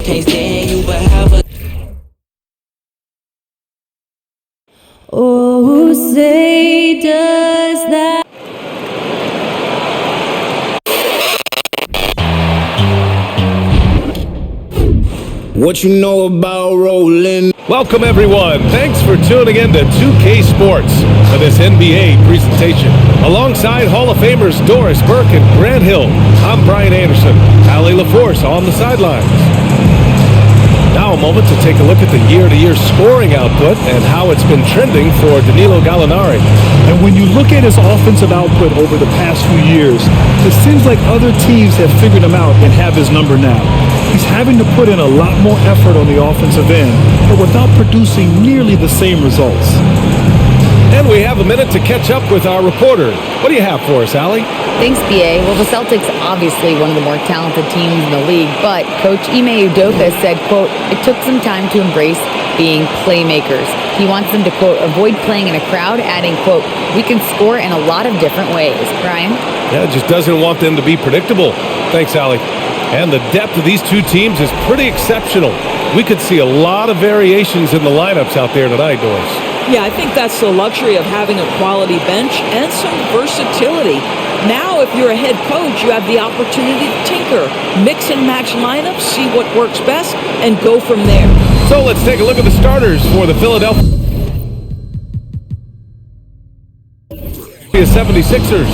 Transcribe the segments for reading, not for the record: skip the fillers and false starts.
can't stand you, but have a. Oh, say does that. What you know about rolling? Welcome, everyone. Thanks for tuning in to 2K Sports for this NBA presentation. Alongside Hall of Famers Doris Burke and Grant Hill, I'm Brian Anderson. Allie LaForce on the sidelines. Now a moment to take a look at the year-to-year scoring output and how it's been trending for Danilo Gallinari. And when you look at his offensive output over the past few years, it seems like other teams have figured him out and have his number now. He's having to put in a lot more effort on the offensive end, but without producing nearly the same results. And we have a minute to catch up with our reporter. What do you have for us, Allie? Thanks, BA. Well, the Celtics, obviously one of the more talented teams in the league, but Coach Ime Udoka said, quote, it took some time to embrace being playmakers. He wants them to, quote, avoid playing in a crowd, adding, quote, we can score in a lot of different ways. Brian? Yeah, just doesn't want them to be predictable. Thanks, Allie. And the depth of these two teams is pretty exceptional. We could see a lot of variations in the lineups out there tonight, Doris. Yeah, I think that's the luxury of having a quality bench and some versatility. Now, if you're a head coach, you have the opportunity to tinker, mix and match lineups, see what works best, and go from there. So let's take a look at the starters for the Philadelphia 76ers.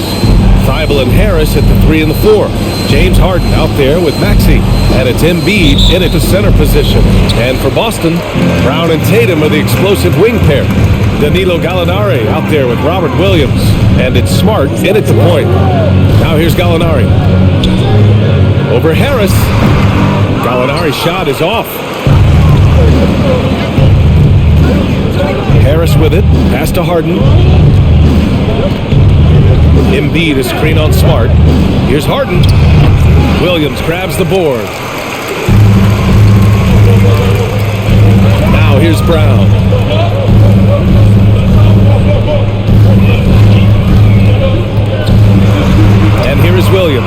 Thibault and Harris at the 3 and the 4. James Harden out there with Maxey. And it's Embiid in at the center position. And for Boston, Brown and Tatum are the explosive wing pair. Danilo Gallinari out there with Robert Williams. And it's Smart in at the point. Now here's Gallinari. Over Harris. Gallinari's shot is off. Harris with it. Pass to Harden. Embiid is screen on Smart. Here's Harden. Williams grabs the board. Now here's Brown. And here is Williams.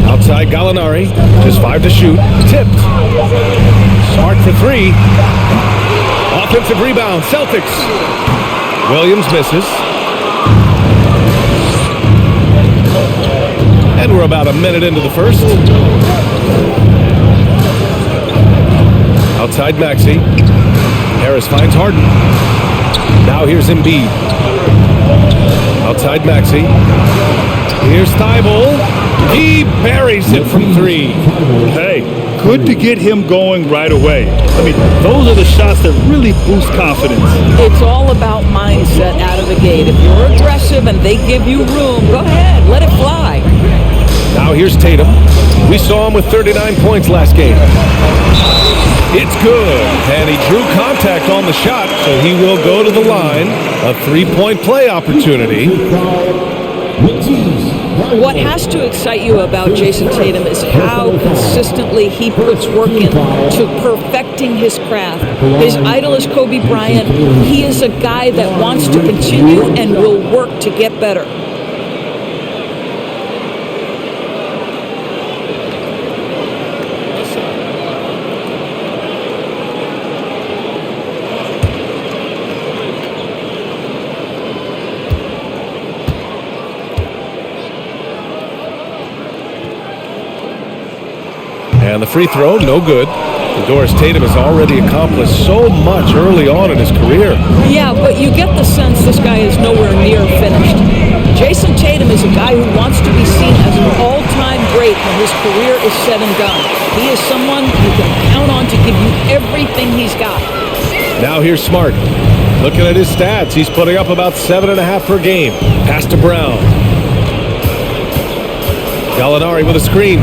Outside Gallinari. Just 5 to shoot. Tipped. Smart for 3. Offensive rebound. Celtics. Williams misses. And we're about a minute into the first. Outside Maxey. Harris finds Harden. Now here's Embiid. Outside Maxey. Here's Thibault. He buries it from 3. Hey, good to get him going right away. I mean, those are the shots that really boost confidence. It's all about mindset out of the gate. If you're aggressive and they give you room, go ahead, let it fly. Now here's Tatum. We saw him with 39 points last game. It's good, and he drew contact on the shot, so he will go to the line. A 3-point play opportunity. What has to excite you about Jason Tatum is how consistently he puts work into perfecting his craft. His idol is Kobe Bryant. He is a guy that wants to continue and will work to get better. And the free throw, no good. Doris Tatum has already accomplished so much early on in his career. Yeah, but you get the sense this guy is nowhere near finished. Jason Tatum is a guy who wants to be seen as an all-time great when his career is said and done. He is someone you can count on to give you everything he's got. Now here's Smart. Looking at his stats, he's putting up about 7.5 per game. Pass to Brown. Gallinari with a screen.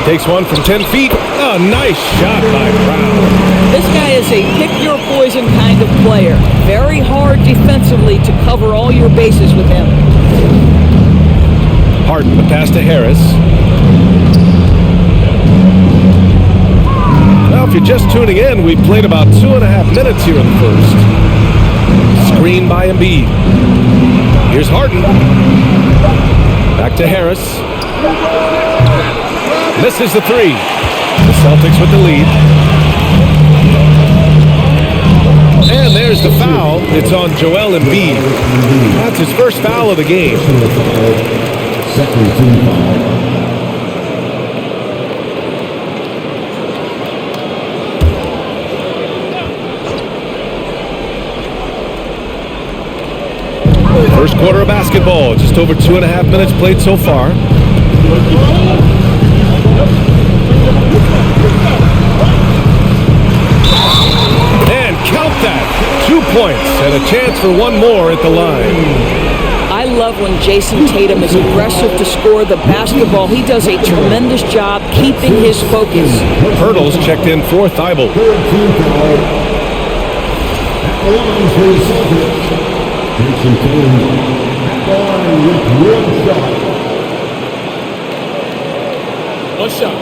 Takes one from 10 feet. Oh, nice shot by Brown. This guy is a pick-your-poison kind of player. Very hard defensively to cover all your bases with him. Harden, the pass to Harris. Well, if you're just tuning in, we played about 2.5 minutes here in the first. Screen by Embiid. Here's Harden. Back to Harris. Misses the three. The Celtics with the lead. And there's the foul. It's on Joel Embiid. That's his first foul of the game. Second team foul. First quarter of basketball. Just over 2.5 minutes played so far. Count that. 2 points and a chance for one more at the line. I love when Jason Tatum is aggressive to score the basketball. He does a tremendous job keeping his focus. Hurdles checked in for Thibault. Third team foul. At the line for the Celtics. Jason Tatum at the line with one shot. One shot.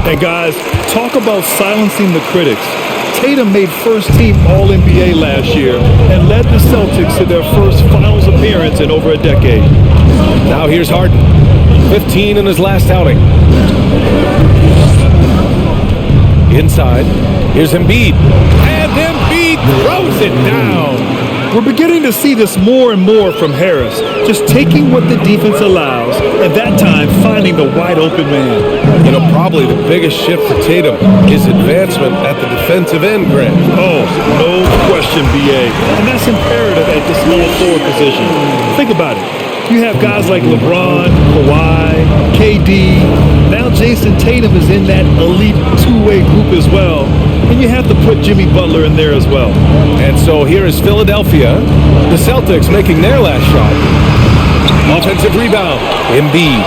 And guys, talk about silencing the critics. Tatum made first-team All-NBA last year and led the Celtics to their first finals appearance in over a decade. Now here's Harden, 15 in his last outing. Inside, here's Embiid. And Embiid throws it down. We're beginning to see this more and more from Harris, just taking what the defense allows, and that time finding the wide-open man. You know, probably the biggest shift for Tatum is advancement at the defensive end, Grant. Oh, no question, B.A. And that's imperative at the small forward position. Think about it. You have guys like LeBron, Kawhi, KD. Now Jason Tatum is in that elite two-way group as well. And you have to put Jimmy Butler in there as well. And so here is Philadelphia. The Celtics making their last shot. Offensive rebound. Embiid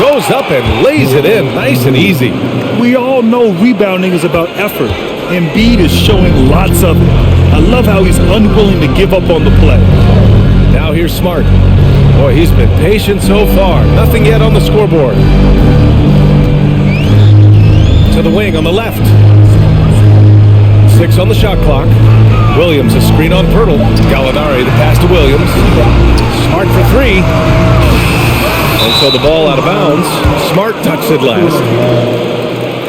goes up and lays it in nice and easy. We all know rebounding is about effort. Embiid is showing lots of it. I love how he's unwilling to give up on the play. Now here's Smart. Boy, he's been patient so far. Nothing yet on the scoreboard. To the wing on the left. 6 on the shot clock. Williams, a screen on Pirtle. Gallinari, the pass to Williams. Smart for 3. And so the ball out of bounds. Smart touched it last.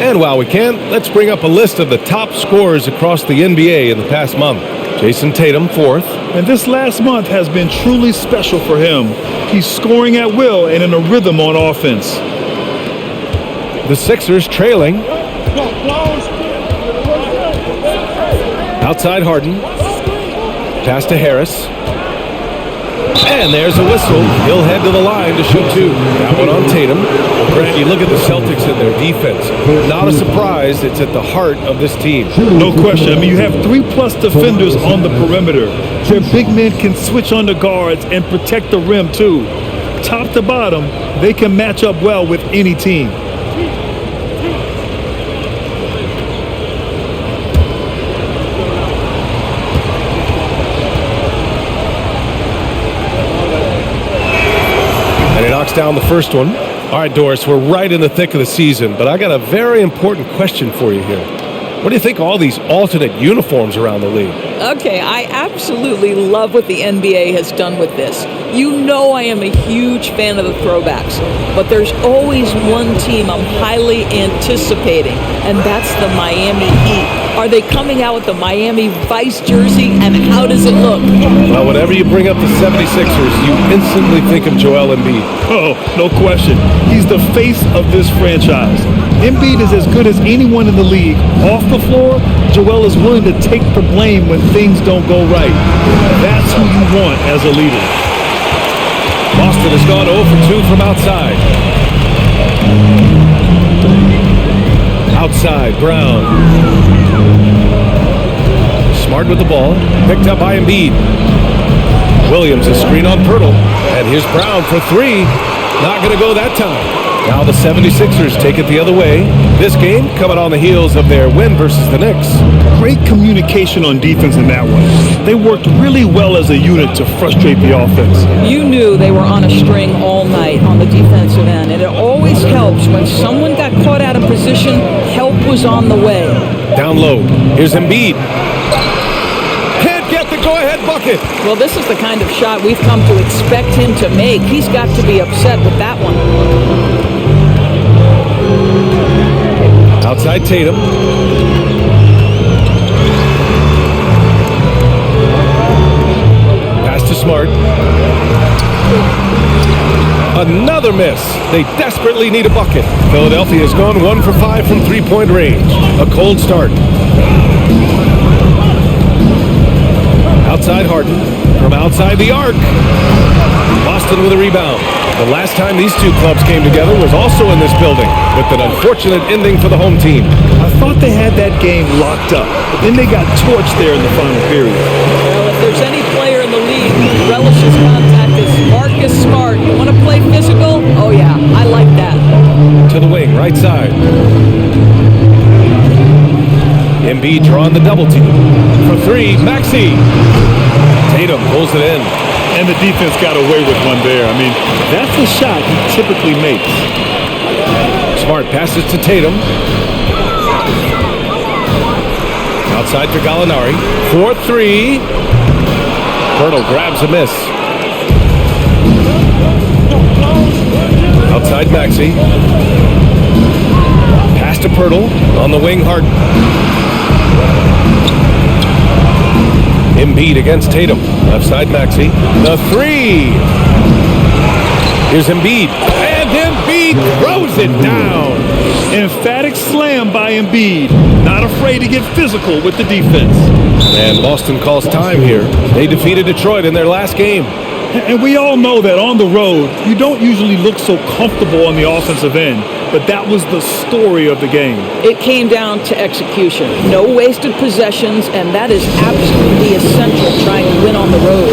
And while we can, let's bring up a list of the top scorers across the NBA in the past month. Jason Tatum, 4th. And this last month has been truly special for him. He's scoring at will and in a rhythm on offense. The Sixers trailing. Outside Harden. Pass to Harris. And there's a whistle. He'll head to the line to shoot 2. That one on Tatum. Grant, you look at the Celtics and their defense. Not a surprise. It's at the heart of this team. No question. I mean, you have 3+ defenders on the perimeter. Their big men can switch on the guards and protect the rim, too. Top to bottom, they can match up well with any team. Down the first one. All right, Doris, we're right in the thick of the season, but I got a very important question for you here. What do you think of all these alternate uniforms around the league? Okay, I absolutely love what the NBA has done with this. You know I am a huge fan of the throwbacks, but there's always one team I'm highly anticipating, and that's the Miami Heat. Are they coming out with the Miami Vice jersey, and how does it look? Well, whenever you bring up the 76ers, you instantly think of Joel Embiid. Oh, no question. He's the face of this franchise. Embiid is as good as anyone in the league. Off the floor, Joel is willing to take the blame when things don't go right. That's who you want as a leader. Boston has gone 0 for 2 from outside. Outside, Brown. Smart with the ball. Picked up by Embiid. Williams, a screen on Pirtle. And here's Brown for 3. Not going to go that time. Now the 76ers take it the other way. This game coming on the heels of their win versus the Knicks. Great communication on defense in that one. They worked really well as a unit to frustrate the offense. You knew they were on a string all night on the defensive end, and it always helps times when someone got caught out of position, help was on the way. Down low. Here's Embiid. Can't get the go-ahead bucket. Well, this is the kind of shot we've come to expect him to make. He's got to be upset with that one. Outside Tatum. Pass to Smart. Another miss. They desperately need a bucket. Philadelphia has gone 1 for 5 from three-point range. A cold start. Outside Harden. From outside the arc. Boston with a rebound. The last time these two clubs came together was also in this building, with an unfortunate ending for the home team. I thought they had that game locked up, but then they got torched there in the final period. Well, if there's any player in the league who relishes contact, it's Marcus Smart. You want to play physical? Oh, yeah, I like that. To the wing, right side. Embiid drawing the double team. For three, Maxey. Tatum pulls it in. And the defense got away with one there. I mean, that's a shot he typically makes. Smart passes to Tatum. Outside for Gallinari. 4-3. Pirtle grabs a miss. Outside Maxey. Pass to Pirtle. On the wing, Harden. Embiid against Tatum. Left side Maxey. The three. Here's Embiid. And Embiid throws it down. Emphatic slam by Embiid. Not afraid to get physical with the defense. And Boston calls time here. They defeated Detroit in their last game. And we all know that on the road, you don't usually look so comfortable on the offensive end. But that was the story of the game. It came down to execution. No wasted possessions, and that is absolutely essential trying to win on the road.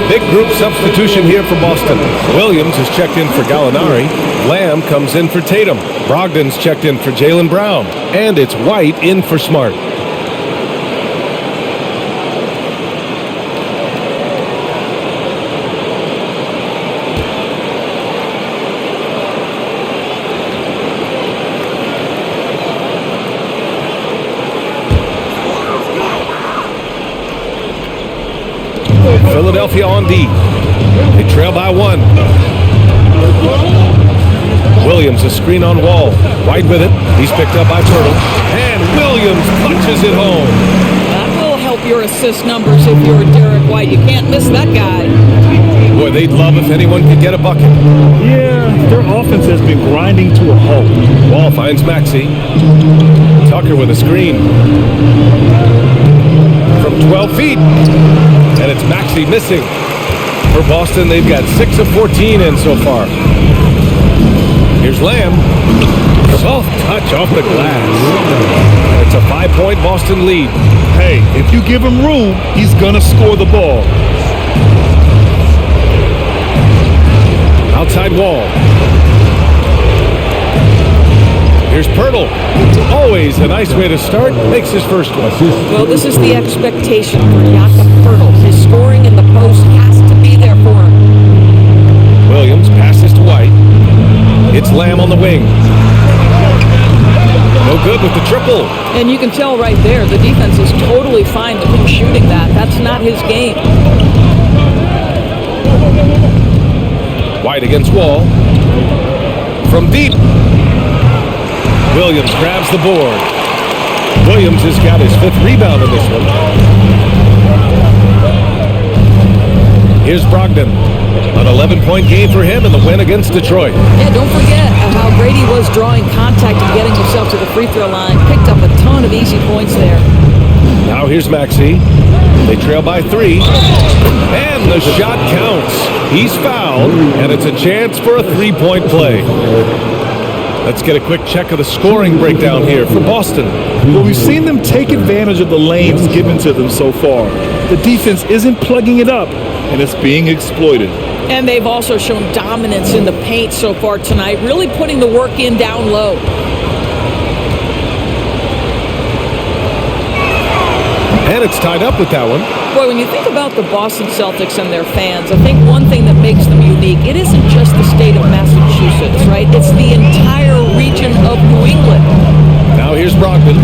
Big group substitution here for Boston. Williams is checked in for Gallinari. Lamb comes in for Tatum. Brogdon's checked in for Jaylen Brown. And it's White in for Smart. Philadelphia on D. They trail by one. Williams a screen on Wall. White with it. He's picked up by Pirtle. And Williams punches it home. That will help your assist numbers if you're Derek White. You can't miss that guy. Boy, they'd love if anyone could get a bucket. Yeah, their offense has been grinding to a halt. Wall finds Maxey. Tucker with a screen. From 12 feet. And it's Maxey missing. For Boston, they've got 6 of 14 in so far. Here's Lamb. Soft touch off the glass. It's a 5-point Boston lead. Hey, if you give him room, he's going to score the ball. Outside Wall. Here's Pirtle. Always a nice way to start. Makes his first one. Well, this is the expectation for Jakob Pirtle. His scoring in the post has to be there for him. Williams passes to White. It's Lamb on the wing. No good with the triple. And you can tell right there, the defense is totally fine with him shooting that. That's not his game. White against Wall. From deep. Williams grabs the board. Williams has got his 5th rebound in this one. Here's Brogdon. An 11-point game for him in the win against Detroit. Yeah, don't forget how great he was drawing contact and getting himself to the free throw line. Picked up a ton of easy points there. Now here's Maxey. They trail by 3. And the shot counts. He's fouled, and it's a chance for a 3-point play. Let's get a quick check of the scoring breakdown here for Boston. Well, we've seen them take advantage of the lanes given to them so far. The defense isn't plugging it up, and it's being exploited. And they've also shown dominance in the paint so far tonight, really putting the work in down low. And it's tied up with that one. Boy, when you think about the Boston Celtics and their fans, I think one thing that makes them unique, it isn't just the state of Massachusetts, right? It's the entire region of New England. Now here's Brogdon.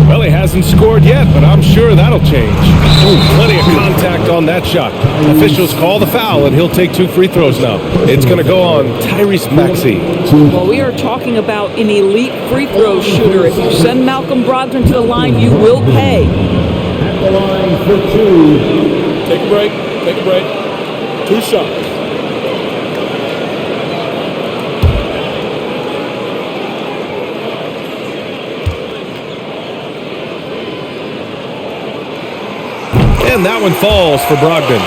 Well, he hasn't scored yet, but I'm sure that'll change. Ooh, plenty of contact on that shot. Officials call the foul, and he'll take 2 free throws now. It's going to go on Tyrese Maxey. Well, we are talking about an elite free throw shooter. If you send Malcolm Brogdon to the line, you will pay. At the line for 2. Take a break. Take a break. 2 shots. And that one falls for Brogdon.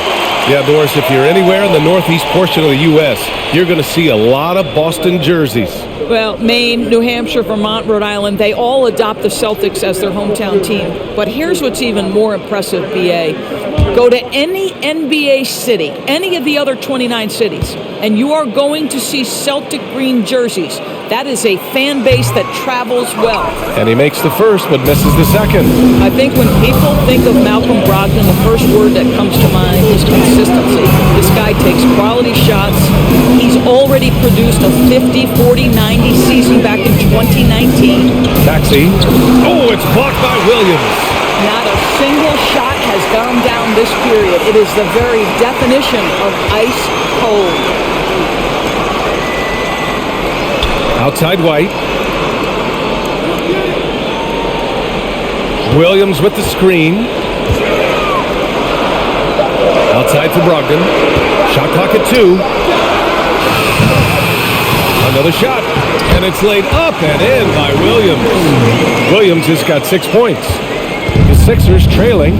Yeah, Doris, if you're anywhere in the northeast portion of the U.S., you're going to see a lot of Boston jerseys. Well, Maine, New Hampshire, Vermont, Rhode Island, they all adopt the Celtics as their hometown team. But here's what's even more impressive, B.A. Go to any NBA city, any of the other 29 cities, and you are going to see Celtic green jerseys. That is a fan base that travels well. And he makes the first, but misses the second. I think when people think of Malcolm Brogdon, the first word that comes to mind is consistency. This guy takes quality shots. He's already produced a 50, 40, 90 season back in 2019. Maxey. Oh, it's blocked by Williams. Not a single shot has gone down this period. It is the very definition of ice cold. Outside White. Williams with the screen. Outside for Brogdon. Shot clock at 2. Another shot. And it's laid up and in by Williams. Williams has got 6 points. The Sixers trailing.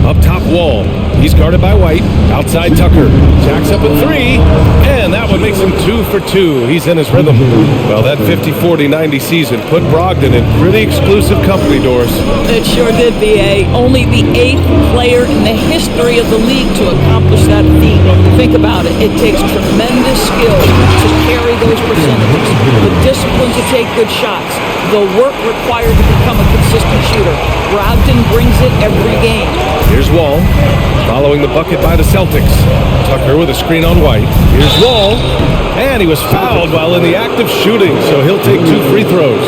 Up top Wall. He's guarded by White. Outside Tucker. Jacks up at 3. And that one makes him 2 for 2. He's in his rhythm. Well, that 50, 40, 90 season put Brogdon in pretty exclusive company, Doris. It sure did, B.A. Only the 8th player in the history of the league to accomplish that feat. Think about it. It takes tremendous skill to carry those percentages, the discipline to take good shots, the work required to become a consistent shooter. Brogdon brings it every game. Here's Wall, following the bucket by the Celtics. Tucker with a screen on White. Here's Wall, and he was fouled while in the act of shooting, so he'll take 2 free throws.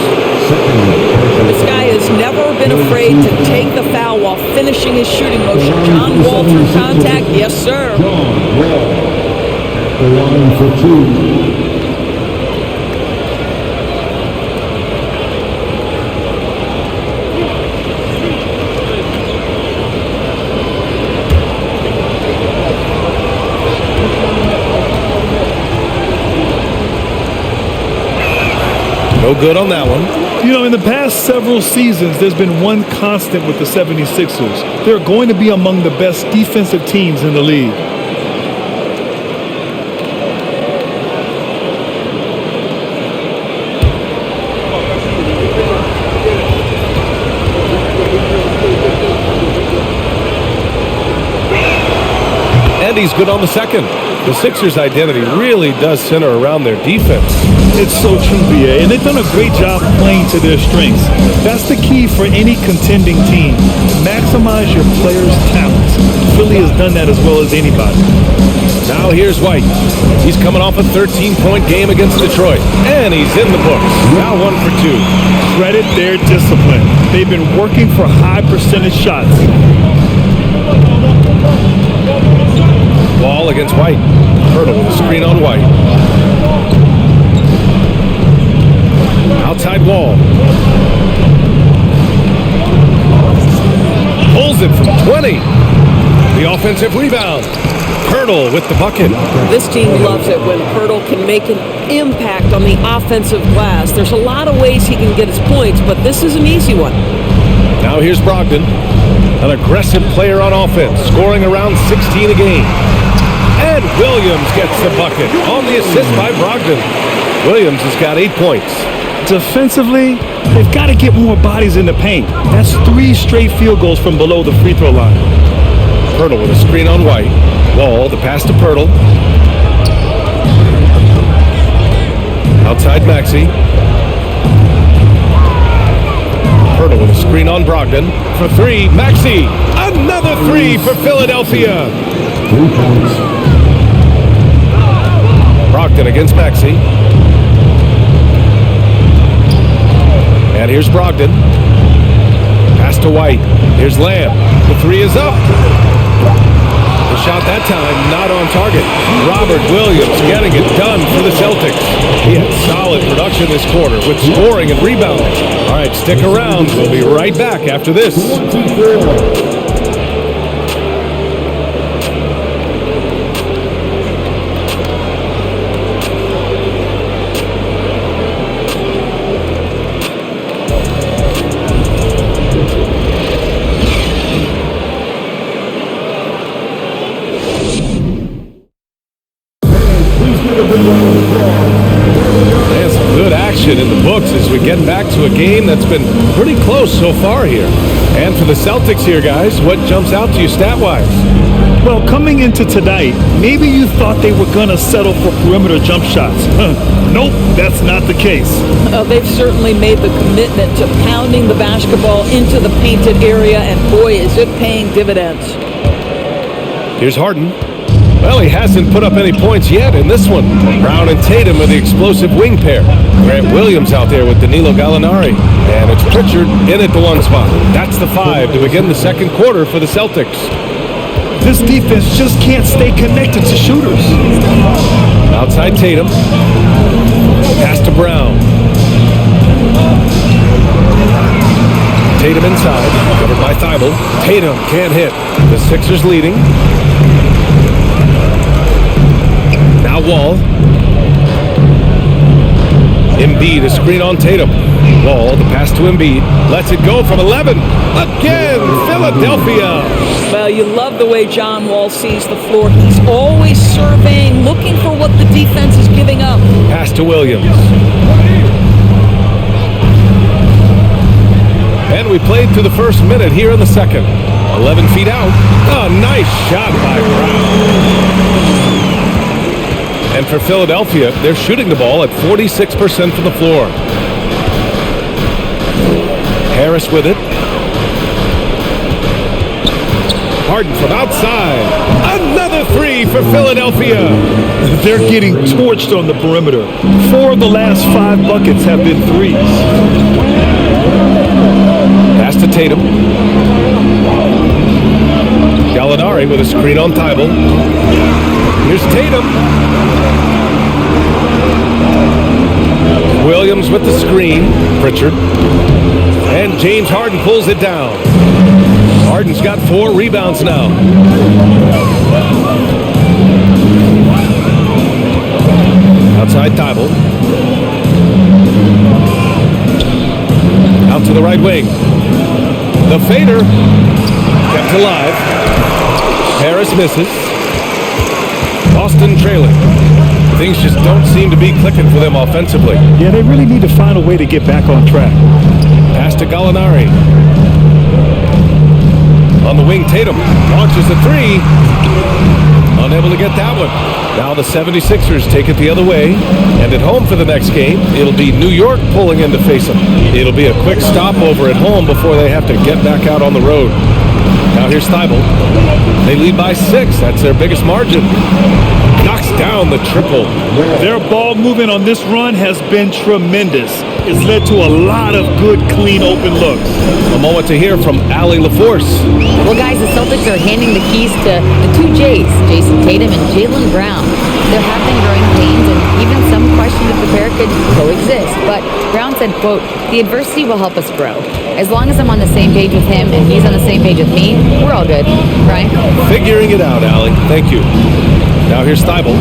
This guy has never been afraid to take the foul while finishing his shooting motion. John Wall through contact, yes sir. John Wall at the line for 2. No good on that one. You know, in the past several seasons, there's been one constant with the 76ers. They're going to be among the best defensive teams in the league. And he's good on the second. The Sixers' identity really does center around their defense. It's so true, B.A., and they've done a great job playing to their strengths. That's the key for any contending team. Maximize your players' talents. Philly has done that as well as anybody. Now here's White. He's coming off a 13-point game against Detroit. And he's in the books. Now 1 for 2. Credit their discipline. They've been working for high percentage shots. Wall against White. Hurdle with a screen on White. Outside Wall. Pulls it from 20. The offensive rebound. Hurdle with the bucket. This team loves it when Pirtle can make an impact on the offensive glass. There's a lot of ways he can get his points, but this is an easy one. Now here's Brogdon, an aggressive player on offense, scoring around 16 a game. And Williams gets the bucket on the assist by Brogdon. Williams has got 8 points. Defensively, they've got to get more bodies in the paint. That's 3 straight field goals from below the free throw line. Pirtle with a screen on White. Wall, the pass to Pirtle. Outside Maxey. Pirtle with a screen on Brogdon. For 3, Maxey. Another 3 for Philadelphia. 3 points. Brogdon against Maxey. And here's Brogdon. Pass to White. Here's Lamb. The 3 is up. The shot that time not on target. Robert Williams getting it done for the Celtics. He had solid production this quarter with scoring and rebounding. All right, stick around. We'll be right back after this. 24. And some good action in the books as we get back to a game that's been pretty close so far here. And for the Celtics here, guys, what jumps out to you stat-wise? Well, coming into tonight, maybe you thought they were going to settle for perimeter jump shots. Nope, that's not the case. They've certainly made the commitment to pounding the basketball into the painted area, and boy, is it paying dividends. Here's Harden. Well, he hasn't put up any points yet in this one. Brown and Tatum are the explosive wing pair. Grant Williams out there with Danilo Gallinari. And it's Pritchard in at the 1 spot. That's the 5 to begin the second quarter for the Celtics. This defense just can't stay connected to shooters. Outside Tatum. Pass to Brown. Tatum inside. Covered by Thibault. Tatum can't hit. The Sixers leading. Now Wall. Embiid, a screen on Tatum. Wall, the pass to Embiid. Lets it go from 11. Again, Philadelphia. Well, you love the way John Wall sees the floor. He's always surveying, looking for what the defense is giving up. Pass to Williams. And we played through the first minute here in the second. 11 feet out. Oh, nice shot by Brown. And for Philadelphia, they're shooting the ball at 46% from the floor. Harris with it. Harden from outside. Another 3 for Philadelphia. They're getting torched on the perimeter. 4 of the last 5 buckets have been threes. Pass to Tatum. Gallinari with a screen on Thibault. Here's Tatum. Williams with the screen. Pritchard. And James Harden pulls it down. Harden's got 4 rebounds now. Outside Thibault. Out to the right wing. The fader kept alive. Harris misses. Boston trailing. Things just don't seem to be clicking for them offensively. Yeah, they really need to find a way to get back on track. Pass to Gallinari. On the wing, Tatum launches a 3. Unable to get that one. Now the 76ers take it the other way. And at home for the next game, it'll be New York pulling in to face them. It'll be a quick stopover at home before they have to get back out on the road. Now here's Thibault. They lead by 6. That's their biggest margin. knocks down the triple. Their ball movement on this run has been tremendous. It's led to a lot of good, clean, open looks. A moment to hear from Allie LaForce. Well, guys, the Celtics are handing the keys to the two J's, Jason Tatum and Jaylen Brown. There have been growing pains and even some question if the pair could coexist. But Brown said, quote, "The adversity will help us grow. As long as I'm on the same page with him and he's on the same page with me, we're all good." Brian? Figuring it out, Allie. Thank you. Now here's Steibel.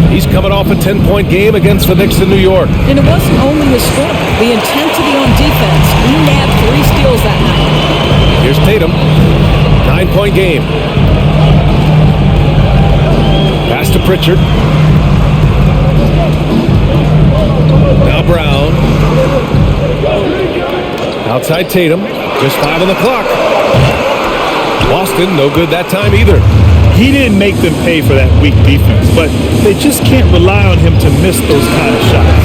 He's coming off a 10-point game against the Knicks in New York. And it wasn't only his scoring, the intensity on defense. He nabbed 3 steals that night. Here's Tatum. 9-point game. Pass to Pritchard. Now Brown. Outside Tatum. Just 5 on the clock. Boston, no good that time either. He didn't make them pay for that weak defense, but they just can't rely on him to miss those kind of shots.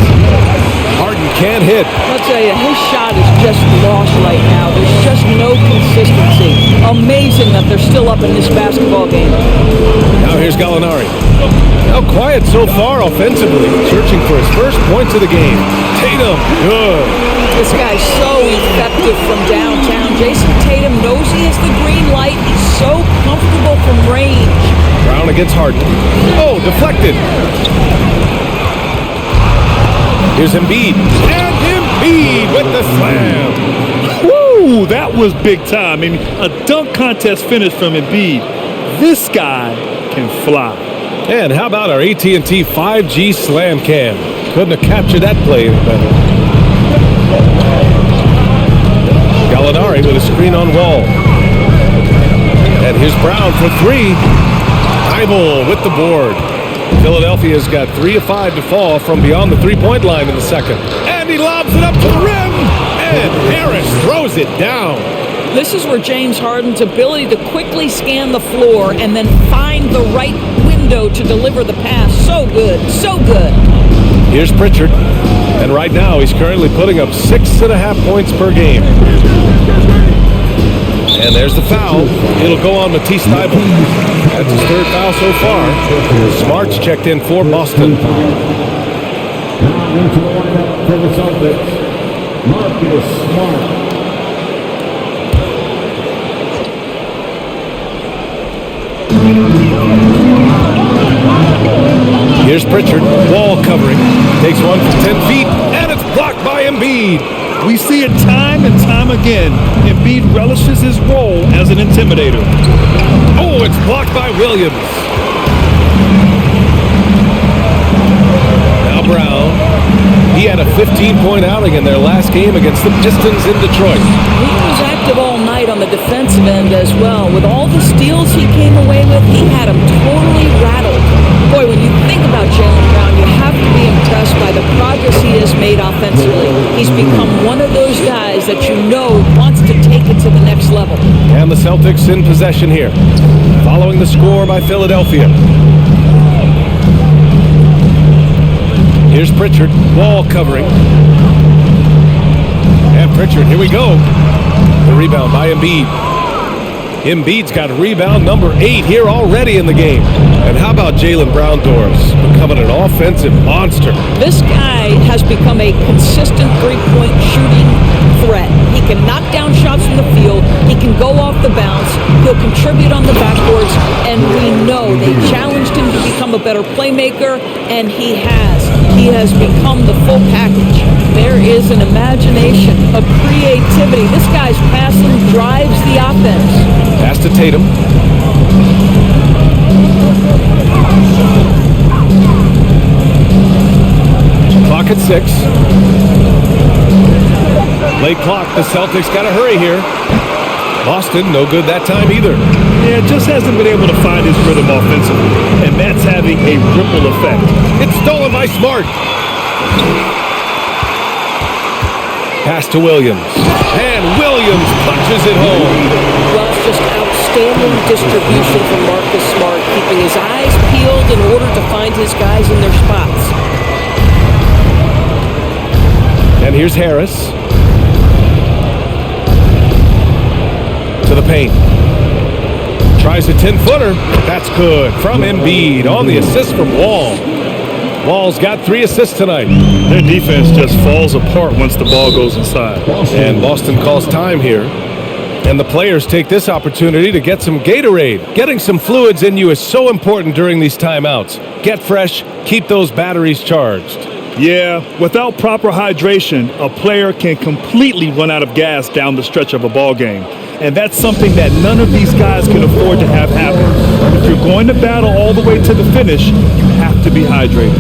Harden can't hit. I'll tell you, his shot is just lost right now. There's just no consistency. Amazing that they're still up in this basketball game. Now here's Gallinari. Now quiet so far offensively, searching for his first points of the game. Tatum, good. This guy's so effective from downtown. Jason Tatum knows he has the green light. He's so comfortable from range. Brown against Harden. Oh, deflected. Here's Embiid. And Embiid with the slam. Woo, that was big time. I mean, a dunk contest finish from Embiid. This guy can fly. And how about our AT&T 5G slam cam? Couldn't have captured that play any better. Gallinari with a screen on Wall. And here's Brown for 3. Steibel with the board. Philadelphia's got 3 of 5 to fall from beyond the 3-point line in the second. And he lobs it up to the rim. And Harris throws it down. This is where James Harden's ability to quickly scan the floor and then find the right window to deliver the pass. So good, so good. Here's Pritchard. And right now he's currently putting up 6.5 points per game. And there's the foul. It'll go on Matisse Steibel. That's his 3rd foul so far. Smart's checked in for Boston. Now into the lineup for the Celtics, Marcus Smart. Here's Pritchard. Wall covering. Takes one from 10 feet. And it's blocked by Embiid. We see it time and time again. Embiid relishes his role as an intimidator. Oh, it's blocked by Williams. Now Brown. He had a 15-point outing in their last game against the Pistons in Detroit. He was active all night on the defensive end as well. With all the steals he came away with, he had them totally rattled. Boy, when you think about Jaylen Brown, you have to be impressed by the progress he has made offensively. He's become one of those guys that you know wants to take it to the next level. And the Celtics in possession here, following the score by Philadelphia. Here's Pritchard, Wall covering. And Pritchard, here we go. The rebound by Embiid. Embiid's got rebound number 8 here already in the game. And how about Jaylen Brown Doris, becoming an offensive monster? This guy has become a consistent three-point shooting threat. He can knock down shots from the field. He can go off the bounce. He'll contribute on the backboards. And we know they challenged him to become a better playmaker, and he has. He has become the full package. There is an imagination, a creativity. This guy's passing drives the offense. Pass to Tatum. Clock at 6. Late clock. The Celtics got to hurry here. Boston, no good that time either. Yeah, just hasn't been able to find his rhythm offensively, and that's having a ripple effect. It's stolen by Smart. Pass to Williams. And Williams punches it home. Well, it's just outstanding distribution from Marcus Smart, keeping his eyes peeled in order to find his guys in their spots. And here's Harris. To the paint. Tries a 10-footer. That's good from Embiid on the assist from Wall. Wall's got 3 assists tonight. Their defense just falls apart once the ball goes inside. And Boston calls time here. And the players take this opportunity to get some Gatorade. Getting some fluids in you is so important during these timeouts. Get fresh, keep those batteries charged. Yeah, without proper hydration, a player can completely run out of gas down the stretch of a ball game. And that's something that none of these guys can afford to have happen. If you're going to battle all the way to the finish, you have to be hydrated.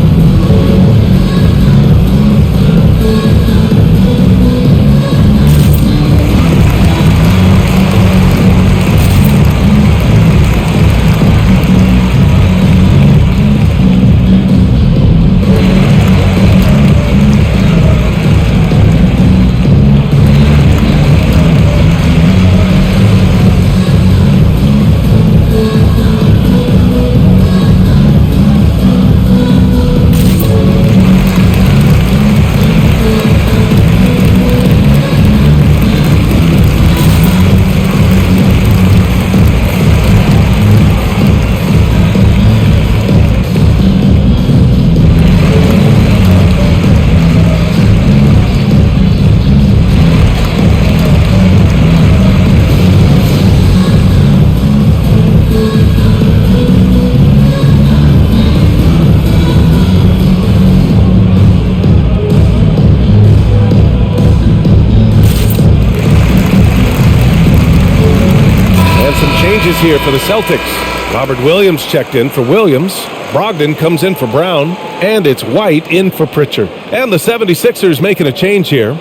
Here for the Celtics. Robert Williams checked in for Williams. Brogdon comes in for Brown. And it's White in for Pritchard. And the 76ers making a change here.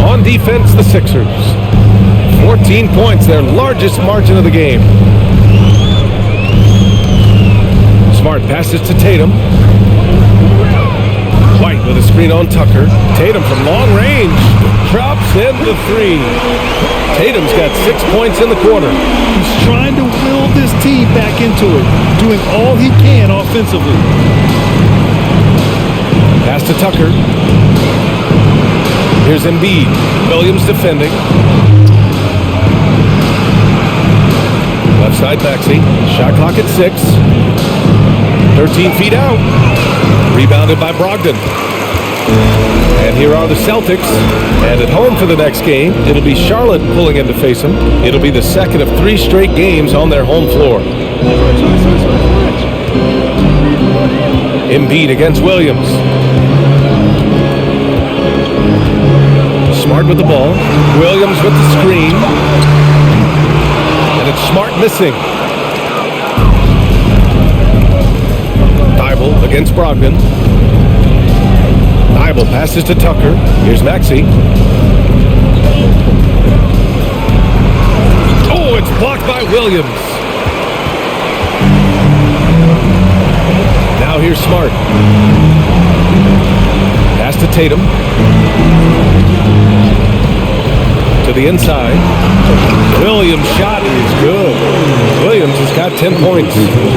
On defense, the Sixers. 14 points, their largest margin of the game. Smart passes to Tatum. White with a screen on Tucker. Tatum from long range. Drops in the 3. Tatum's got 6 points in the quarter. He's trying to will this team back into it, doing all he can offensively. Pass to Tucker. Here's Embiid. Williams defending. Left side Maxey. Shot clock at 6. 13 feet out. Rebounded by Brogdon. And here are the Celtics. And at home for the next game, it'll be Charlotte pulling in to face them. It'll be the second of 3 straight games on their home floor. Embiid against Williams. Smart with the ball. Williams with the screen. And it's Smart missing. Thibault against Brogdon. Thibault passes to Tucker. Here's Maxey. Oh, it's blocked by Williams. Now here's Smart. Pass to Tatum. To the inside. Williams' shot is good. Williams has got 10 points.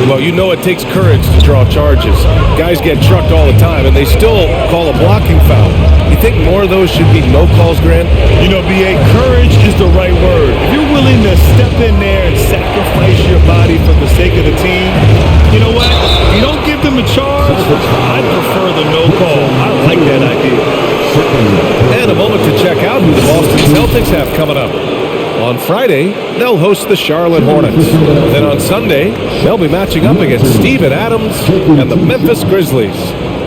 Well, you know it takes courage to draw charges. Guys get trucked all the time, and they still call a blocking foul. You think more of those should be no calls, Grant? You know, B.A., courage is the right word. If you're willing to step in there and sacrifice your body for the sake of the team, you know what? You don't give them a charge. I'd prefer the no call. I like that idea. And a moment to check out who the Boston Celtics have coming up. On Friday, they'll host the Charlotte Hornets. Then on Sunday, they'll be matching up against Steven Adams and the Memphis Grizzlies.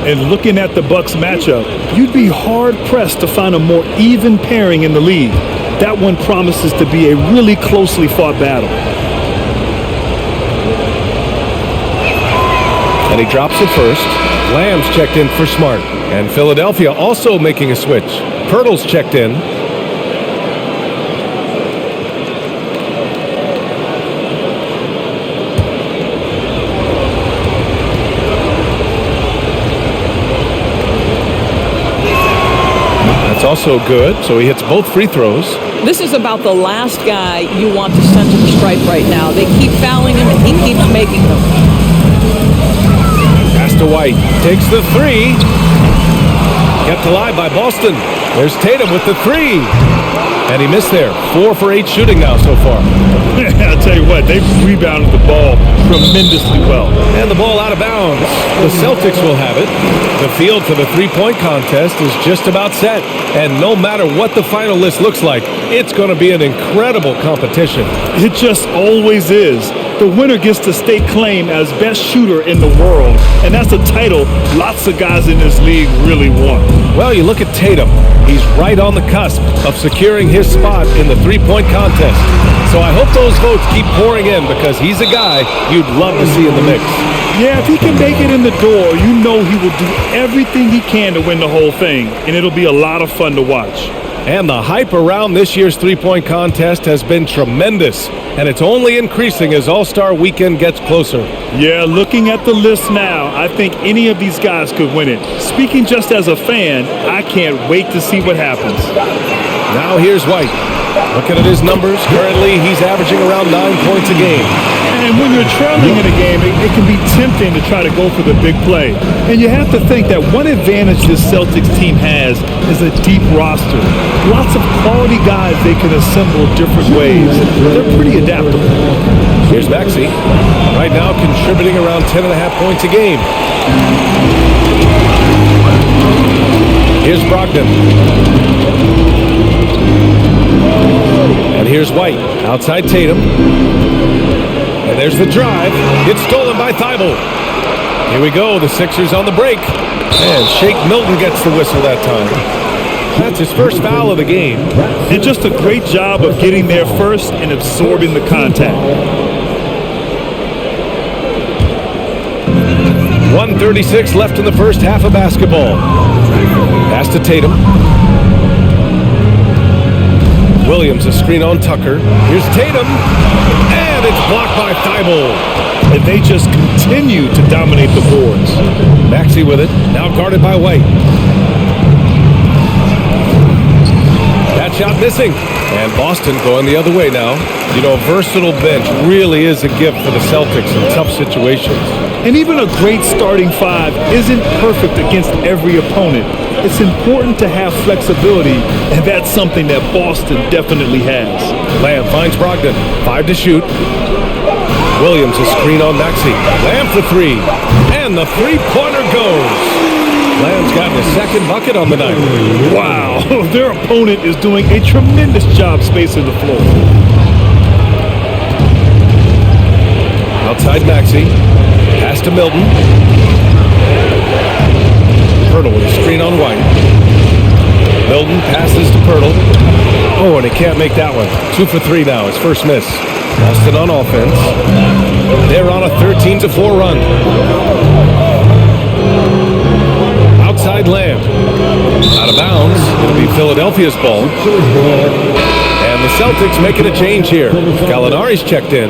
And looking at the Bucks matchup, you'd be hard-pressed to find a more even pairing in the league. That one promises to be a really closely fought battle. And he drops it first. Lamb's checked in for Smart. And Philadelphia also making a switch. Pirtle's checked in. also good, so he hits both free throws. This is about the last guy you want to send to the stripe right now. They keep fouling him, and he keeps making them. Pass to White. Takes the three. Kept alive by Boston. There's Tatum with the three. And he missed there. 4 for 8 shooting now so far. I'll tell you what, they've rebounded the ball tremendously well. And the ball out of bounds. The Celtics will have it. The field for the three-point contest is just about set. And no matter what the final list looks like, it's going to be an incredible competition. It just always is. The winner gets to stake claim as best shooter in the world. And that's a title lots of guys in this league really want. Well, you look at Tatum. He's right on the cusp of securing his spot in the three-point contest. So I hope those votes keep pouring in because he's a guy you'd love to see in the mix. Yeah, if he can make it in the door, you know he will do everything he can to win the whole thing. And it'll be a lot of fun to watch. And the hype around this year's three-point contest has been tremendous. And it's only increasing as All-Star Weekend gets closer. Yeah, looking at the list now, I think any of these guys could win it. Speaking just as a fan, I can't wait to see what happens. Now here's White. Looking at his numbers, currently he's averaging around 9 points a game. And when you're trailing in a game, it can be tempting to try to go for the big play. And you have to think that one advantage this Celtics team has is a deep roster. Lots of quality guys they can assemble different ways. They're pretty adaptable. Here's Maxey. Right now contributing around 10.5 points a game. Here's Brogdon. And here's White. Outside Tatum. And there's the drive. It's stolen by Thibault. Here we go. The Sixers on the break. And Shake Milton gets the whistle that time. That's his first foul of the game. And just a great job of getting there first and absorbing the contact. 1:36 left in the first half of basketball. Pass to Tatum. Williams, a screen on Tucker. Here's Tatum. And it's blocked by Thibault. And they just continue to dominate the boards. Maxey with it. Now guarded by White. That shot missing. And Boston going the other way now. You know, a versatile bench really is a gift for the Celtics in tough situations. And even a great starting five isn't perfect against every opponent. It's important to have flexibility, and that's something that Boston definitely has. Lamb finds Brogdon. 5 to shoot. Williams, a screen on Maxey. Lamb for 3. And the three-pointer goes. Lamb's gotten a second bucket on the night. Wow, their opponent is doing a tremendous job spacing the floor. Outside Maxey. Pass to Milton. Pirtle with a screen on White. Milton passes to Pirtle. Oh, and he can't make that one. 2 for 3 now, his first miss. Boston on offense. They're on a 13-4 run. Outside Lamb. Out of bounds. It'll be Philadelphia's ball. And the Celtics making a change here. Gallinari's checked in.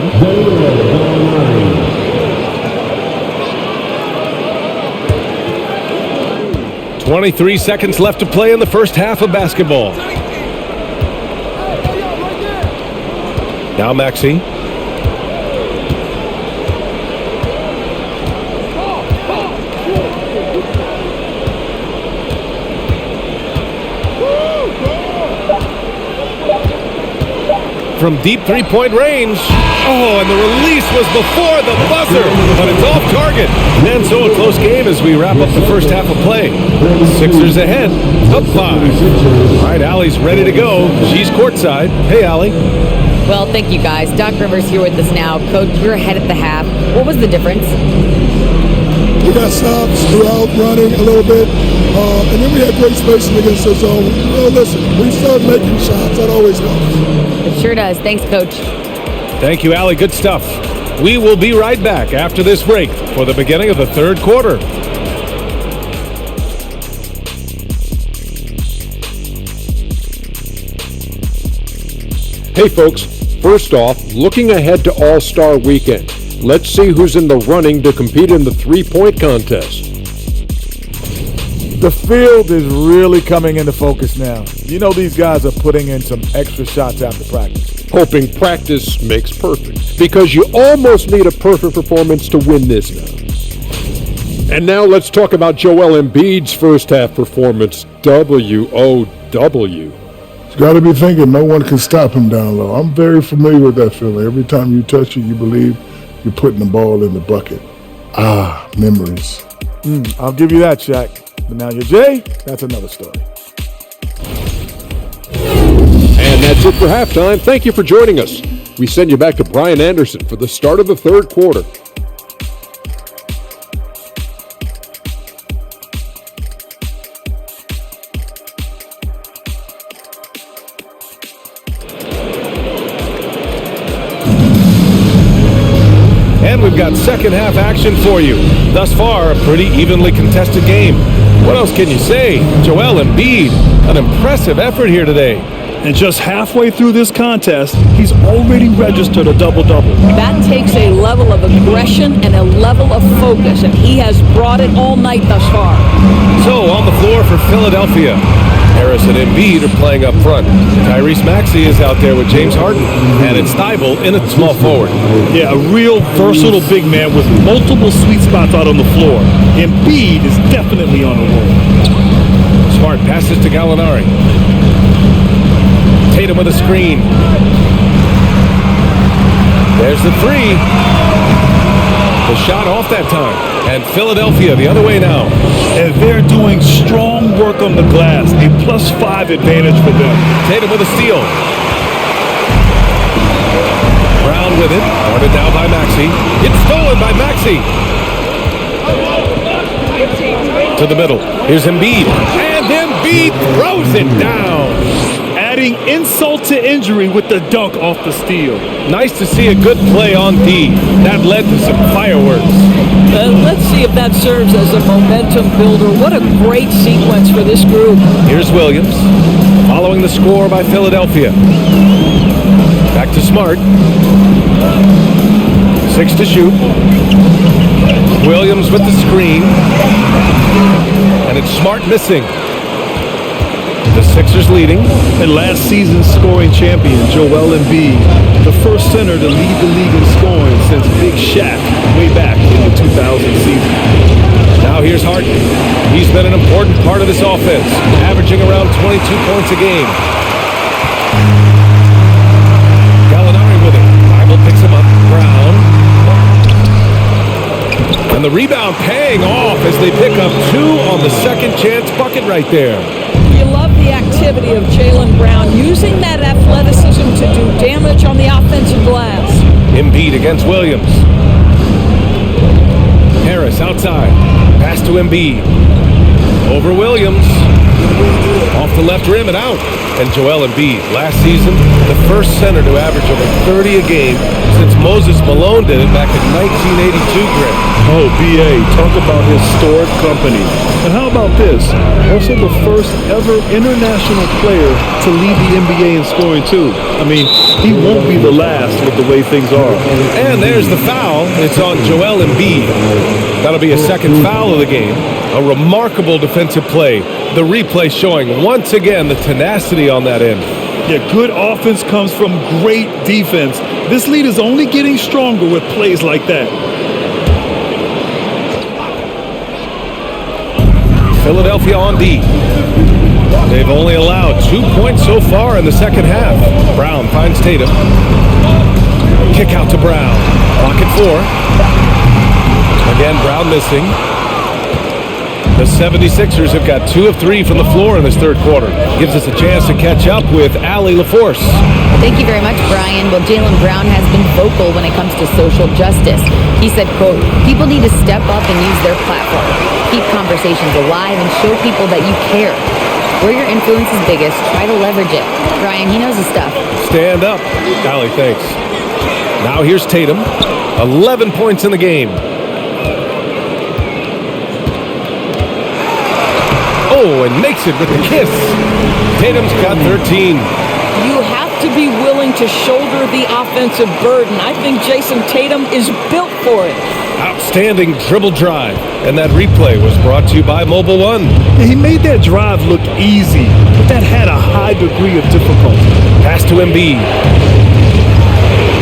23 seconds left to play in the first half of basketball. Now Maxey. From deep three-point range. Oh, and the release was before the buzzer, but it's off target. And so a close game as we wrap up the first half of play. Sixers ahead, up 5. All right, Allie's ready to go. She's courtside. Hey, Allie. Well, thank you guys. Doc Rivers here with us now. Coach, you're ahead at the half. What was the difference? We got stops throughout, running a little bit, and then we had great spacing against the zone. Well, listen, we started making shots. That always helps. It sure does. Thanks, Coach. Thank you, Allie. Good stuff. We will be right back after this break for the beginning of the third quarter. Hey, folks. First off, looking ahead to All-Star Weekend. Let's see who's in the running to compete in the three-point contest. The field is really coming into focus now. You know these guys are putting in some extra shots after practice. Hoping practice makes perfect, because you almost need a perfect performance to win this now. And now let's talk about Joel Embiid's first half performance. W-O-W. He's got to be thinking no one can stop him down low. I'm very familiar with that feeling. Every time you touch it, you believe you're putting the ball in the bucket. Ah, memories. I'll give you that, Shaq. But now you're Jay, that's another story. And that's it for halftime. Thank you for joining us. We send you back to Brian Anderson for the start of the third quarter. And we've got second half action for you. Thus far, a pretty evenly contested game. What else can you say? Joel Embiid, an impressive effort here today. And just halfway through this contest, he's already registered a double-double. That takes a level of aggression and a level of focus, and he has brought it all night thus far. So, on the floor for Philadelphia, Harris and Embiid are playing up front. Tyrese Maxey is out there with James Harden, and it's Thibault in at small forward. Yeah, a real versatile big man with multiple sweet spots out on the floor. Embiid is definitely on a roll. Smart passes to Gallinari. Tatum with a screen. There's the three. The shot off that time. And Philadelphia the other way now. And they're doing strong work on the glass. A +5 advantage for them. Tatum with a steal. Brown with it. Guarded down by Maxey. It's stolen by Maxey. To the middle. Here's Embiid. And Embiid throws it down. Adding insult to injury with the dunk off the steal. Nice to see a good play on D. That led to some fireworks. Let's see if that serves as a momentum builder. What a great sequence for this group. Here's Williams, following the score by Philadelphia. Back to Smart. 6 to shoot. Williams with the screen. And it's Smart missing. The Sixers leading. And last season's scoring champion, Joel Embiid, the first center to lead the league in scoring since Big Shaq way back in the 2000 season. Now here's Harden. He's been an important part of this offense, averaging around 22 points a game. Gallinari with it. Bible picks him up. Brown. And the rebound paying off as they pick up 2 on the second chance bucket right there. You love the activity of Jaylen Brown, using that athleticism to do damage on the offensive glass. Embiid against Williams. Harris outside. Pass to Embiid. Over Williams. Off the left rim and out. And Joel Embiid, last season, the first center to average over 30 a game since Moses Malone did it back in 1982, Greg. Oh, B.A., talk about historic company. And how about this? Also the first ever international player to lead the NBA in scoring, too. I mean, he won't be the last with the way things are. And there's the foul. It's on Joel Embiid. That'll be a second foul of the game. A remarkable defensive play. The replay showing once again the tenacity on that end. Yeah, good offense comes from great defense. This lead is only getting stronger with plays like that. Philadelphia on D. They've only allowed 2 points so far in the second half. Brown finds Tatum. Kick out to Brown. Pocket 4. Again, Brown missing. The 76ers have got 2 of 3 from the floor in this third quarter. Gives us a chance to catch up with Allie LaForce. Thank you very much, Brian. Well, Jaylen Brown has been vocal when it comes to social justice. He said, quote, "People need to step up and use their platform. Keep conversations alive and show people that you care. Where your influence is biggest, try to leverage it." Brian, he knows his stuff. Stand up. Allie, thanks. Now here's Tatum. 11 points in the game. Oh, and makes it with the kiss. Tatum's got 13. You have to be willing to shoulder the offensive burden. I think Jason Tatum is built for it. Outstanding dribble drive. And that replay was brought to you by Mobile One. And he made that drive look easy, but that had a high degree of difficulty. Pass to Embiid.